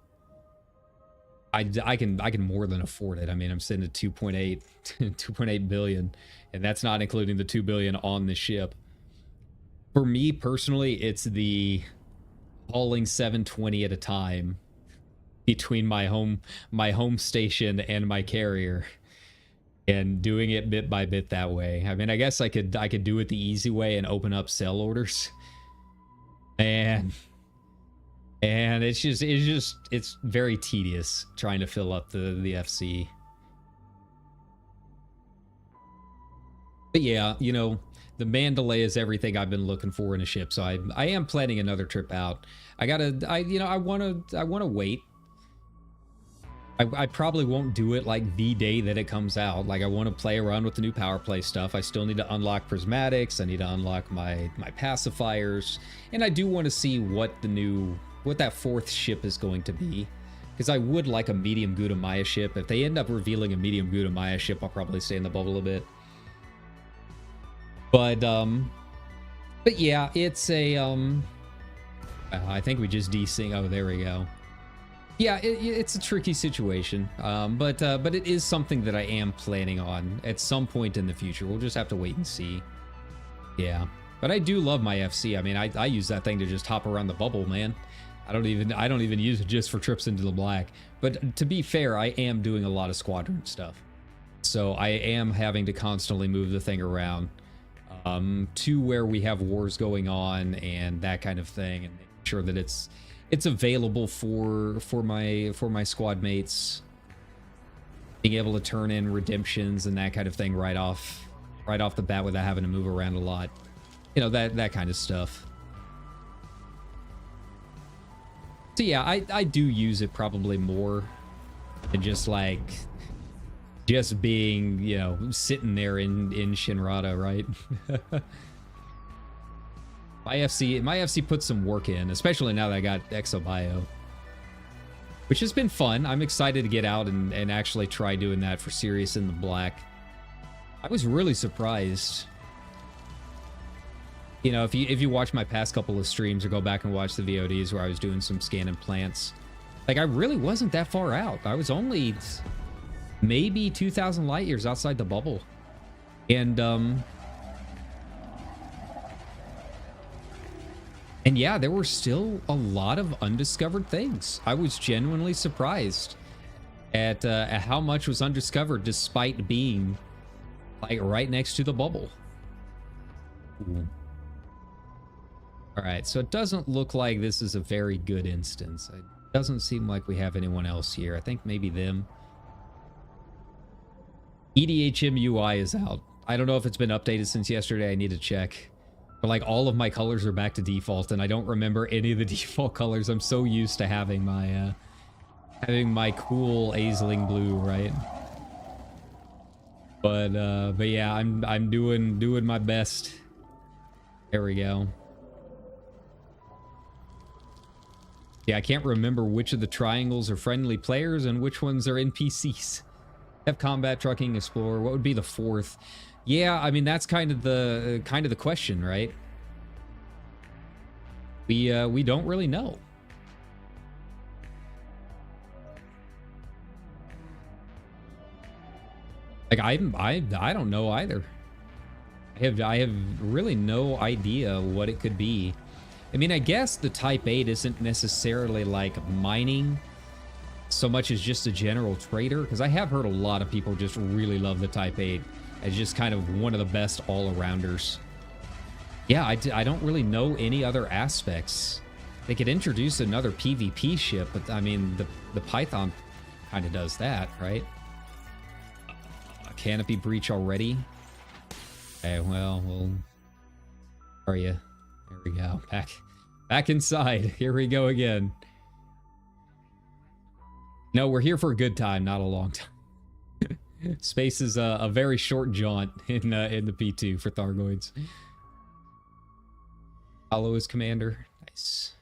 I can more than afford it. I mean, I'm sitting at 2.8 billion, and that's not including the 2 billion on the ship. For me personally, it's the hauling 720 at a time between my home station and my carrier, and doing it bit by bit that way. I mean, I guess I could do it the easy way and open up sell orders. And it's very tedious trying to fill up the FC. But yeah, you know, the Mandalay is everything I've been looking for in a ship, so I am planning another trip out. I want to wait. I probably won't do it like the day that it comes out. Like, I want to play around with the new power play stuff. I still need to unlock prismatics. I need to unlock my pacifiers, and I do want to see what that fourth ship is going to be, because I would like a medium Gouda Maya ship. If they end up revealing a medium Gouda Maya ship, I'll probably stay in the bubble a bit. But yeah, it's a I think we just desync. Oh, there we go. Yeah, it's a tricky situation, but it is something that I am planning on at some point in the future. We'll just have to wait and see. Yeah. But I do love my FC. I mean, I use that thing to just hop around the bubble, man. I don't even use it just for trips into the black. But to be fair, I am doing a lot of squadron stuff. So I am having to constantly move the thing around to where we have wars going on and that kind of thing, and making sure that it's available for my squad mates, being able to turn in redemptions and that kind of thing right off the bat without having to move around a lot. You know, that kind of stuff. So yeah, I do use it probably more than just being, you know, sitting there in Shinrada, right? My FC put some work in, especially now that I got Exobio, which has been fun. I'm excited to get out and actually try doing that for Sirius in the black. I was really surprised. You know, if you watch my past couple of streams or go back and watch the VODs where I was doing some scanning plants, like I really wasn't that far out. I was only maybe 2,000 light years outside the bubble. And yeah, there were still a lot of undiscovered things. I was genuinely surprised at how much was undiscovered despite being like right next to the bubble. Ooh. All right, so it doesn't look like this is a very good instance. It doesn't seem like we have anyone else here. I think maybe them. EDHM UI is out. I don't know if it's been updated since yesterday. I need to check. But like all of my colors are back to default, and I don't remember any of the default colors. I'm so used to having my cool Aisling blue, right? But yeah, I'm doing my best. There we go. Yeah, I can't remember which of the triangles are friendly players and which ones are NPCs. Have combat, trucking, explorer. What would be the fourth? Yeah, I mean that's kind of the question, right? We don't really know. Like I don't know either. I have really no idea what it could be. I mean, I guess the Type 8 isn't necessarily like mining so much as just a general trader, because I have heard a lot of people just really love the Type 8 as just kind of one of the best all-arounders. Yeah, I don't really know any other aspects. They could introduce another PvP ship, but I mean, the Python kind of does that, right? A canopy breach already? Okay, well, where are you? There we go. Back inside. Here we go again. No, we're here for a good time, not a long time. Space is a very short jaunt in the P2 for Thargoids. Follow his commander. Nice.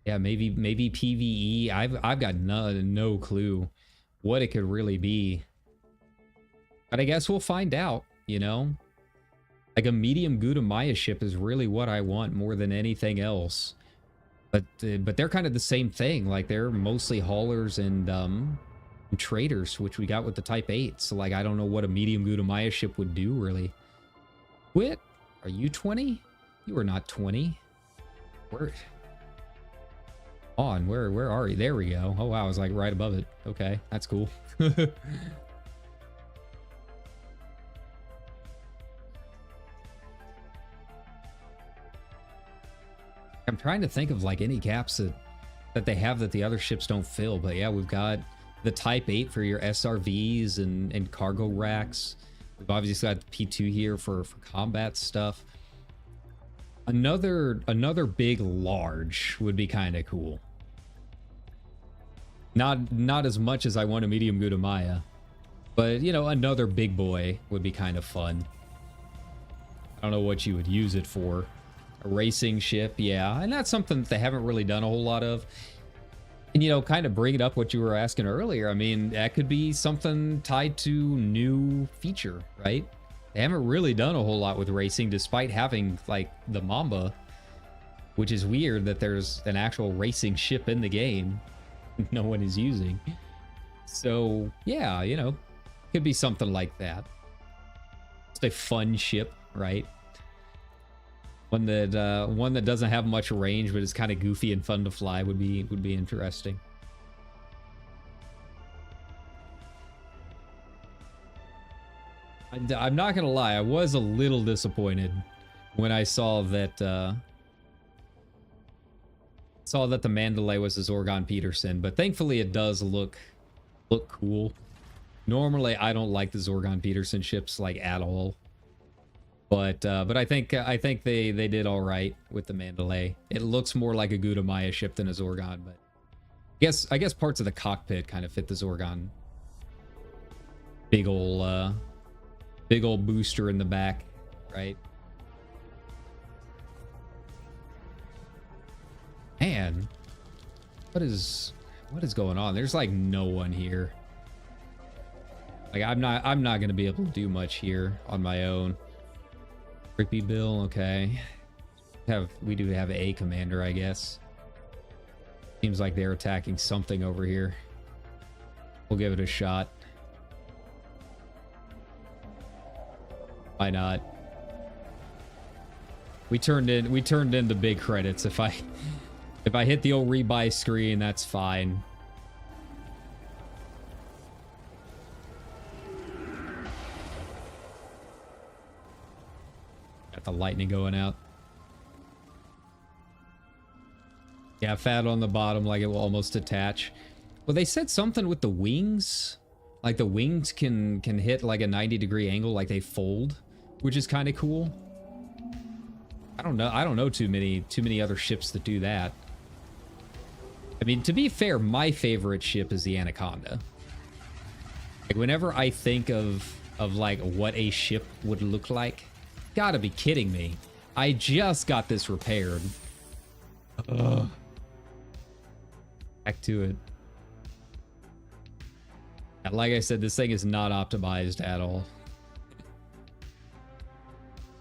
Yeah, maybe PvE. I've got no clue what it could really be. But I guess we'll find out, you know? Like a medium Gudamaya ship is really what I want more than anything else. But they're kind of the same thing. Like they're mostly haulers and traders, which we got with the Type 8. So like I don't know what a medium Gudamaya ship would do really. Quit? Are you 20? You are not 20. Where are you? There we go. Oh wow, I was like right above it. Okay, that's cool. I'm trying to think of like any gaps that they have that the other ships don't fill. But yeah, we've got the Type 8 for your SRVs and cargo racks. We've obviously got the P2 here for combat stuff. Another big large would be kind of cool. Not as much as I want a medium Gudamaya, but you know, another big boy would be kind of fun. I don't know what you would use it for. A racing ship, yeah, and that's something that they haven't really done a whole lot of. And you know, kind of bringing up what you were asking earlier, I mean, that could be something tied to new feature, right? They haven't really done a whole lot with racing, despite having like the Mamba, which is weird that there's an actual racing ship in the game no one is using. So yeah, you know, could be something like that. Just a fun ship, right? One that doesn't have much range, but is kind of goofy and fun to fly would be interesting. I'm not gonna lie, I was a little disappointed when I saw that the Mandalay was a Zorgon Peterson, but thankfully it does look cool. Normally, I don't like the Zorgon Peterson ships like at all, but I think they did all right with the Mandalay. It looks more like a Gouda Maya ship than a Zorgon, but I guess parts of the cockpit kind of fit the Zorgon. Big old booster in the back, right? Man, what is going on? There's like no one here. Like I'm not gonna be able to do much here on my own. Creepy Bill, okay. We do have a commander, I guess. Seems like they're attacking something over here. We'll give it a shot. Why not? We turned in the big credits. If I hit the old rebuy screen, that's fine. Got the lightning going out. Yeah, fat on the bottom, like it will almost attach. Well, they said something with the wings. Like the wings can hit like a 90-degree angle, like they fold, which is kind of cool. I don't know too many other ships that do that. I mean, to be fair, my favorite ship is the Anaconda. Like whenever I think of like what a ship would look like, gotta be kidding me. I just got this repaired. Ugh. Back to it. And like I said, this thing is not optimized at all.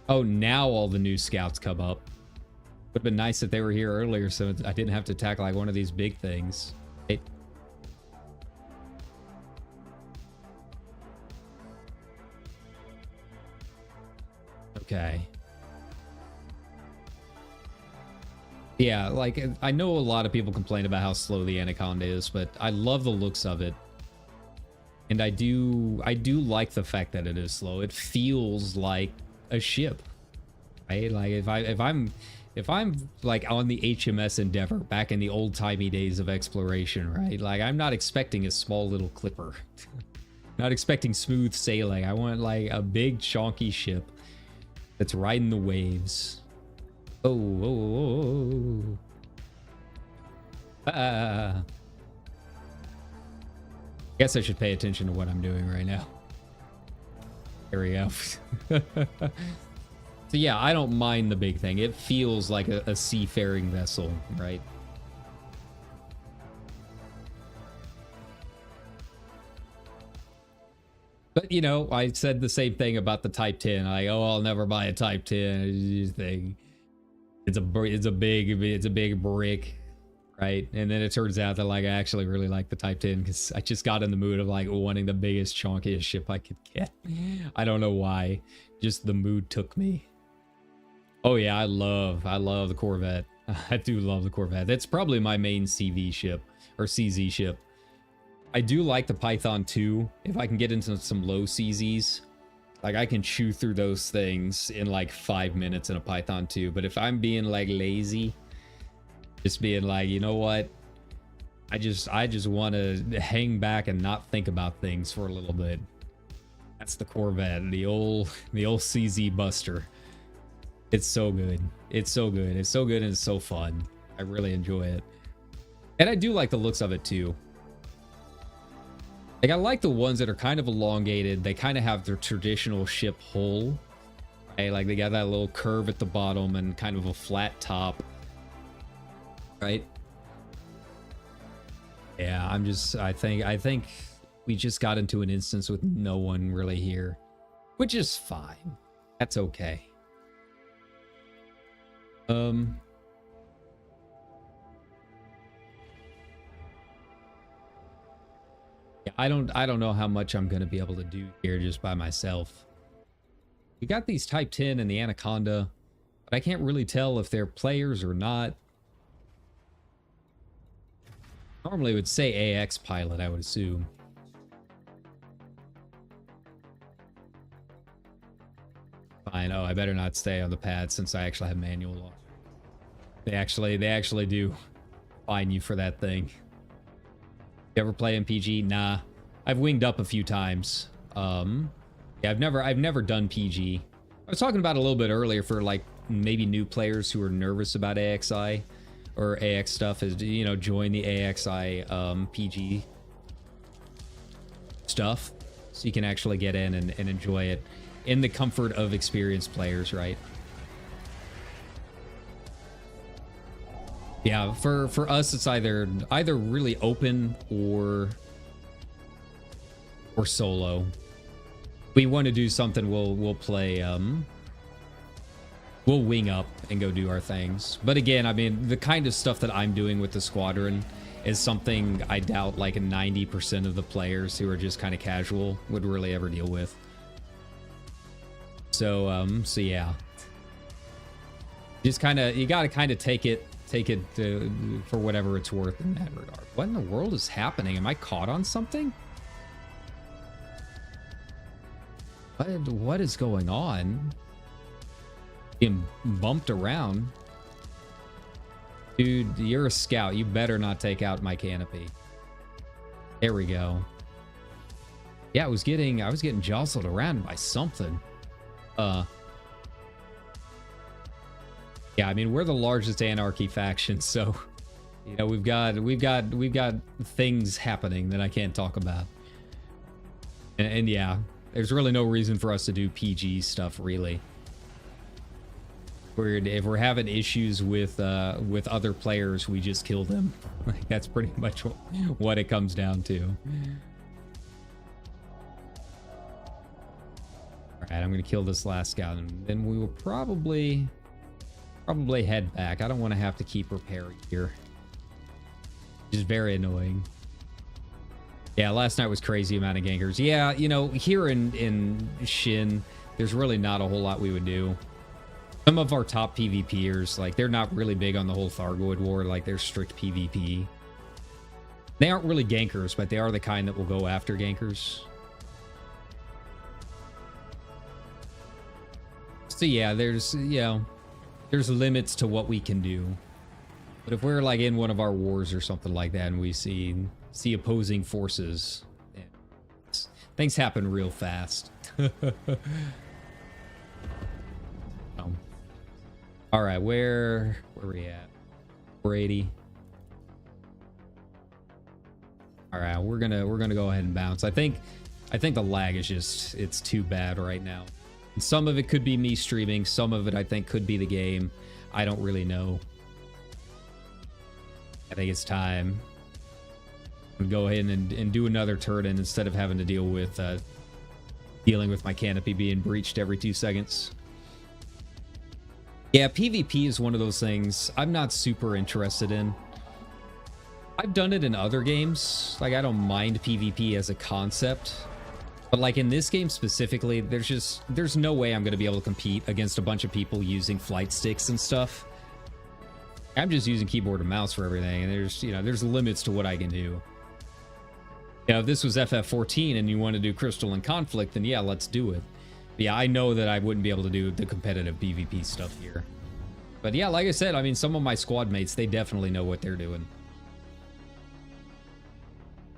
Oh, now all the new scouts come up. Would have been nice if they were here earlier so I didn't have to attack like one of these big things. Hey. Okay. Yeah, like I know a lot of people complain about how slow the Anaconda is, but I love the looks of it. And I do like the fact that it is slow. It feels like a ship, right? Like if I'm like on the HMS Endeavor back in the old-timey days of exploration, right? Like I'm not expecting a small little clipper. Not expecting smooth sailing. I want like a big chonky ship that's riding the waves. Oh. Guess I should pay attention to what I'm doing right now. There we go. So yeah, I don't mind the big thing. It feels like a seafaring vessel, right? But you know, I said the same thing about the Type 10. Like, oh, I'll never buy a Type 10 thing. It's a big brick. Right, and then it turns out that like I actually really like the Type 10 because I just got in the mood of like wanting the biggest chonkiest ship I could get. I don't know why, just the mood took me. Oh yeah, I love the Corvette. I do love the Corvette. That's probably my main CV ship or CZ ship. I do like the Python 2 if I can get into some low CZs. Like I can chew through those things in like 5 minutes in a Python 2. But if I'm being like lazy, just being like, you know what? I just want to hang back and not think about things for a little bit. That's the Corvette, the old CZ Buster. It's so good. It's so good. It's so good and it's so fun. I really enjoy it. And I do like the looks of it too. Like I like the ones that are kind of elongated. They kind of have their traditional ship hull. Right? Like they got that little curve at the bottom and kind of a flat top. Right? Yeah, I think we just got into an instance with no one really here, which is fine. That's okay. Yeah, I don't know how much I'm gonna be able to do here just by myself. we got these Type 10 and the Anaconda, but I can't really tell if they're players or not. Normally it would say AX pilot, I would assume. Fine. Oh, I better not stay on the pad since I actually have manual on. They actually do fine you for that thing. You ever play MPG? Nah. I've winged up a few times. Yeah, I've never done PG. I was talking about it a little bit earlier for like maybe new players who are nervous about AXI or AX stuff, is, you know, join the AXI PG stuff so you can actually get in and enjoy it in the comfort of experienced players, right? Yeah, for us it's either really open or solo. We want to do something, we'll play we'll wing up and go do our things. But again, I mean, the kind of stuff that I'm doing with the squadron is something I doubt like 90% of the players who are just kind of casual would really ever deal with. So so yeah, just kind of, you got to kind of take it for whatever it's worth in that regard. What in the world is happening? Am I caught on something? What is going on? Being bumped around. Dude, you're a scout. You better not take out my canopy. There we go. Yeah, I was getting jostled around by something. Yeah, I mean, we're the largest anarchy faction, so you know, we've got things happening that I can't talk about. And yeah, there's really no reason for us to do PG stuff, really. If we're having issues with other players, we just kill them. Like, that's pretty much what it comes down to. All right, I'm gonna kill this last scout, and then we will probably head back. I don't want to have to keep repairing here. Just very annoying. Yeah, last night was crazy amount of gankers. Yeah, you know, here in Shin, there's really not a whole lot we would do. Some of our top PvPers, like, they're not really big on the whole Thargoid war, like, they're strict PvP. They aren't really gankers, but they are the kind that will go after gankers. So yeah, there's, you know, there's limits to what we can do. But if we're like in one of our wars or something like that and we see opposing forces, things happen real fast. All right, where are we at? 480. All right, we're gonna go ahead and bounce. I think the lag is just, it's too bad right now. And some of it could be me streaming. Some of it I think could be the game. I don't really know. I think it's time to go ahead and do another turret in instead of having to deal with dealing with my canopy being breached every 2 seconds. Yeah, PvP is one of those things I'm not super interested in. I've done it in other games. Like, I don't mind PvP as a concept. But like in this game specifically, there's no way I'm going to be able to compete against a bunch of people using flight sticks and stuff. I'm just using keyboard and mouse for everything, and there's limits to what I can do. You know, if this was FF14 and you want to do Crystal and Conflict, then yeah, let's do it. But yeah, I know that I wouldn't be able to do the competitive PvP stuff here. But yeah, like I said, I mean, some of my squad mates, they definitely know what they're doing.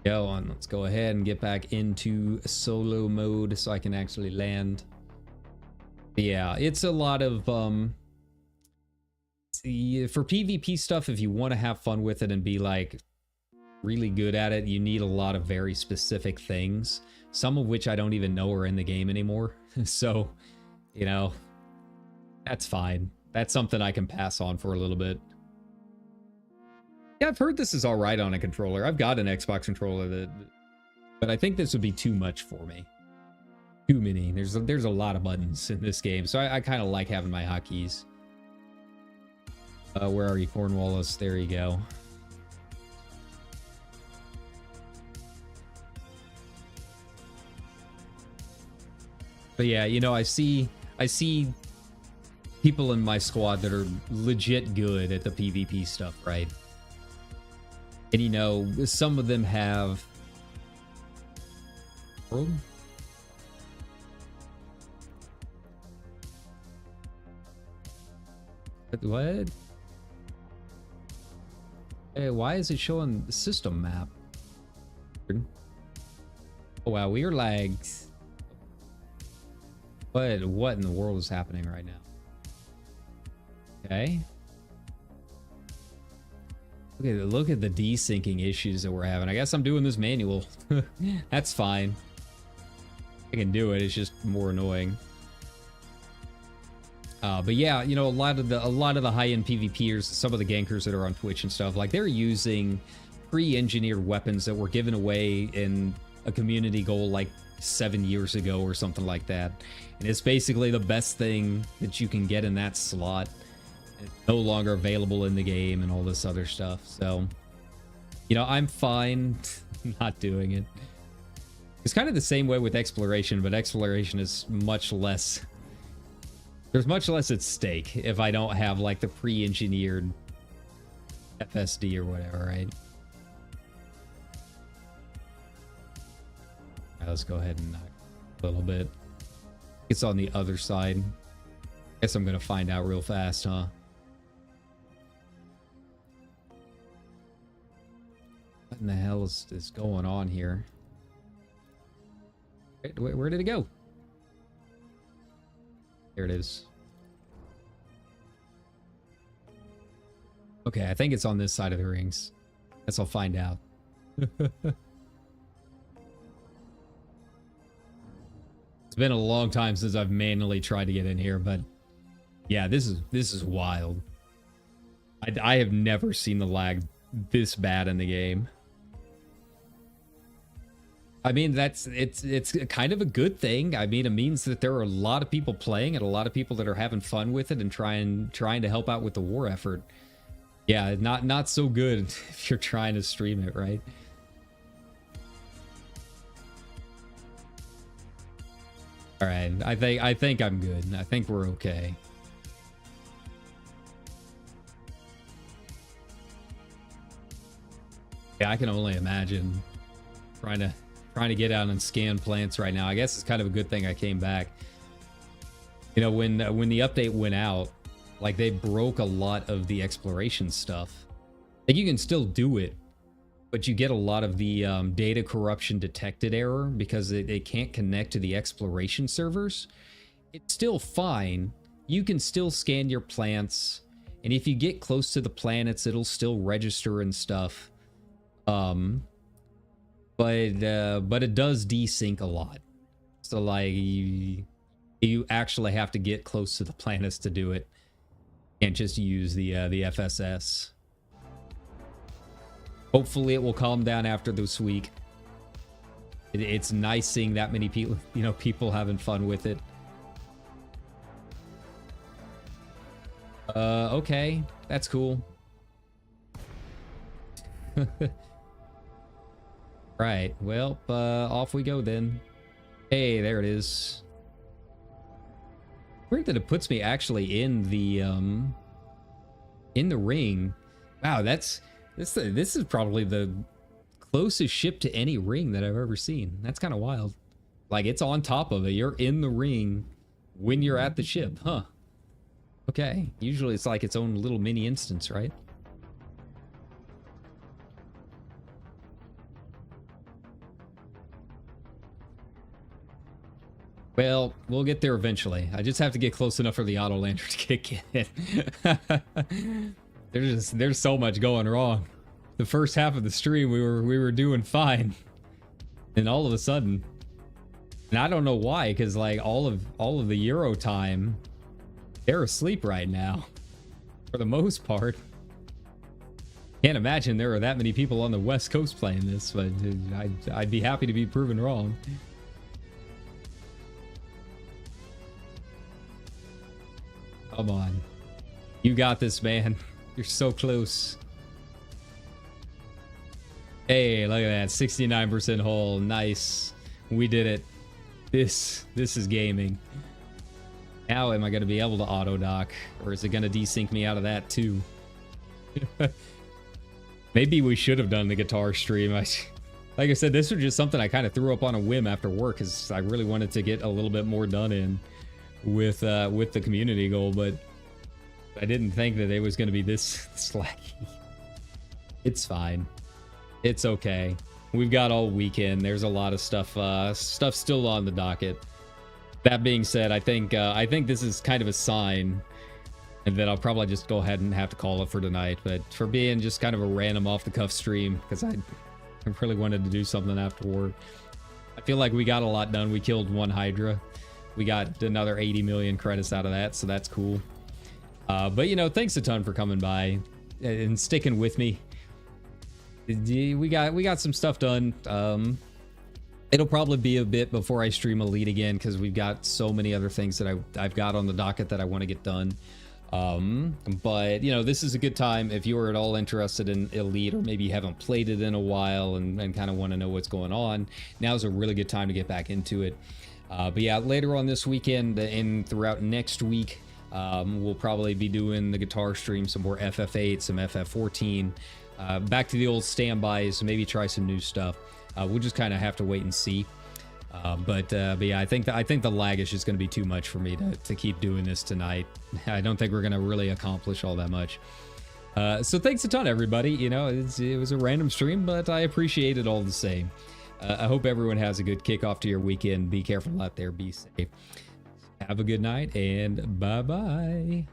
Go on, let's go ahead and get back into solo mode so I can actually land. But yeah, it's a lot of for PvP stuff, if you want to have fun with it and be like really good at it, you need a lot of very specific things, some of which I don't even know are in the game anymore. So, you know, that's fine. That's something I can pass on for a little bit. Yeah, I've heard this is all right on a controller. I've got an Xbox controller but I think this would be too much for me. Too many. There's a lot of buttons in this game, so I kind of like having my hotkeys. Where are you, Cornwallis? There you go. But yeah, you know, I see I see people in my squad that are legit good at the PvP stuff, right? And you know, some of them have world. What? Hey, why is it showing the system map? Oh wow, we are lagged. What in the world is happening right now? Okay. Look at the desyncing issues that we're having. I guess I'm doing this manual. That's fine. I can do it. It's just more annoying. But yeah, you know, a lot of the high-end PvPers, some of the gankers that are on Twitch and stuff, like they're using pre-engineered weapons that were given away in a community goal like 7 years ago or something like that. And it's basically the best thing that you can get in that slot. It's no longer available in the game and all this other stuff. So, you know, I'm fine not doing it. It's kind of the same way with exploration, but exploration is much less... There's much less at stake if I don't have, like, the pre-engineered FSD or whatever, right? Alright, let's go ahead and knock a little bit. It's on the other side. Guess I'm gonna find out real fast, huh? What in the hell is going on here? Where did it go? There it is. Okay, I think it's on this side of the rings. Guess I'll find out. It's been a long time since I've manually tried to get in here, but yeah, this is wild. I have never seen the lag this bad in the game. I mean, it's kind of a good thing. I mean, it means that there are a lot of people playing and a lot of people that are having fun with it and trying to help out with the war effort. Yeah, not so good if you're trying to stream it, right? All right, I think I'm good. I think we're okay. Yeah, I can only imagine trying to get out and scan plants right now. I guess it's kind of a good thing I came back. You know, when the update went out, like they broke a lot of the exploration stuff. Like you can still do it, but you get a lot of the data corruption detected error because they can't connect to the exploration servers. It's still fine. You can still scan your plants, and if you get close to the planets, it'll still register and stuff. But it does desync a lot. So like you actually have to get close to the planets to do it. Can't just use the FSS. Hopefully it will calm down after this week. It's nice seeing that many people, you know, people having fun with it. Okay, that's cool. Right, well, off we go then. Hey, there it is. Weird that it puts me actually in the ring. Wow, this is probably the closest ship to any ring that I've ever seen. That's kind of wild. Like, it's on top of it. You're in the ring when you're at the ship, huh? Okay, usually it's like its own little mini instance, right? Well, we'll get there eventually. I just have to get close enough for the auto lander to kick in. There's so much going wrong. The first half of the stream we were doing fine, and all of a sudden, and I don't know why, because like all of the Euro time, they're asleep right now, for the most part. Can't imagine there are that many people on the West Coast playing this, but I'd be happy to be proven wrong. Come on. You got this, man. You're so close. Hey, look at that. 69% hull. Nice. We did it. This is gaming. Now am I going to be able to auto dock, or is it going to desync me out of that too? Maybe we should have done the guitar stream. Like I said, this was just something I kind of threw up on a whim after work because I really wanted to get a little bit more done in with the community goal, but I didn't think that it was going to be this slacky. It's fine. It's okay. We've got all weekend. There's a lot of stuff still on the docket. That being said, I think this is kind of a sign, and then I'll probably just go ahead and have to call it for tonight. But for being just kind of a random off-the-cuff stream, because I really wanted to do something after work. I feel like we got a lot done. We killed one Hydra. We got another 80 million credits out of that, so that's cool. But, you know, thanks a ton for coming by and sticking with me. We got some stuff done. It'll probably be a bit before I stream Elite again because we've got so many other things that I've got on the docket that I want to get done. But you know, this is a good time if you are at all interested in Elite, or maybe you haven't played it in a while and kind of want to know what's going on. Now's a really good time to get back into it. But yeah, later on this weekend and throughout next week, we'll probably be doing the guitar stream, some more FF8, some FF14, back to the old standbys, maybe try some new stuff. We'll just kind of have to wait and see. But yeah, I think the lag is just going to be too much for me to keep doing this tonight. I don't think we're going to really accomplish all that much. So thanks a ton, everybody. You know, it was a random stream, but I appreciate it all the same. I hope everyone has a good kickoff to your weekend. Be careful out there. Be safe. Have a good night, and bye-bye.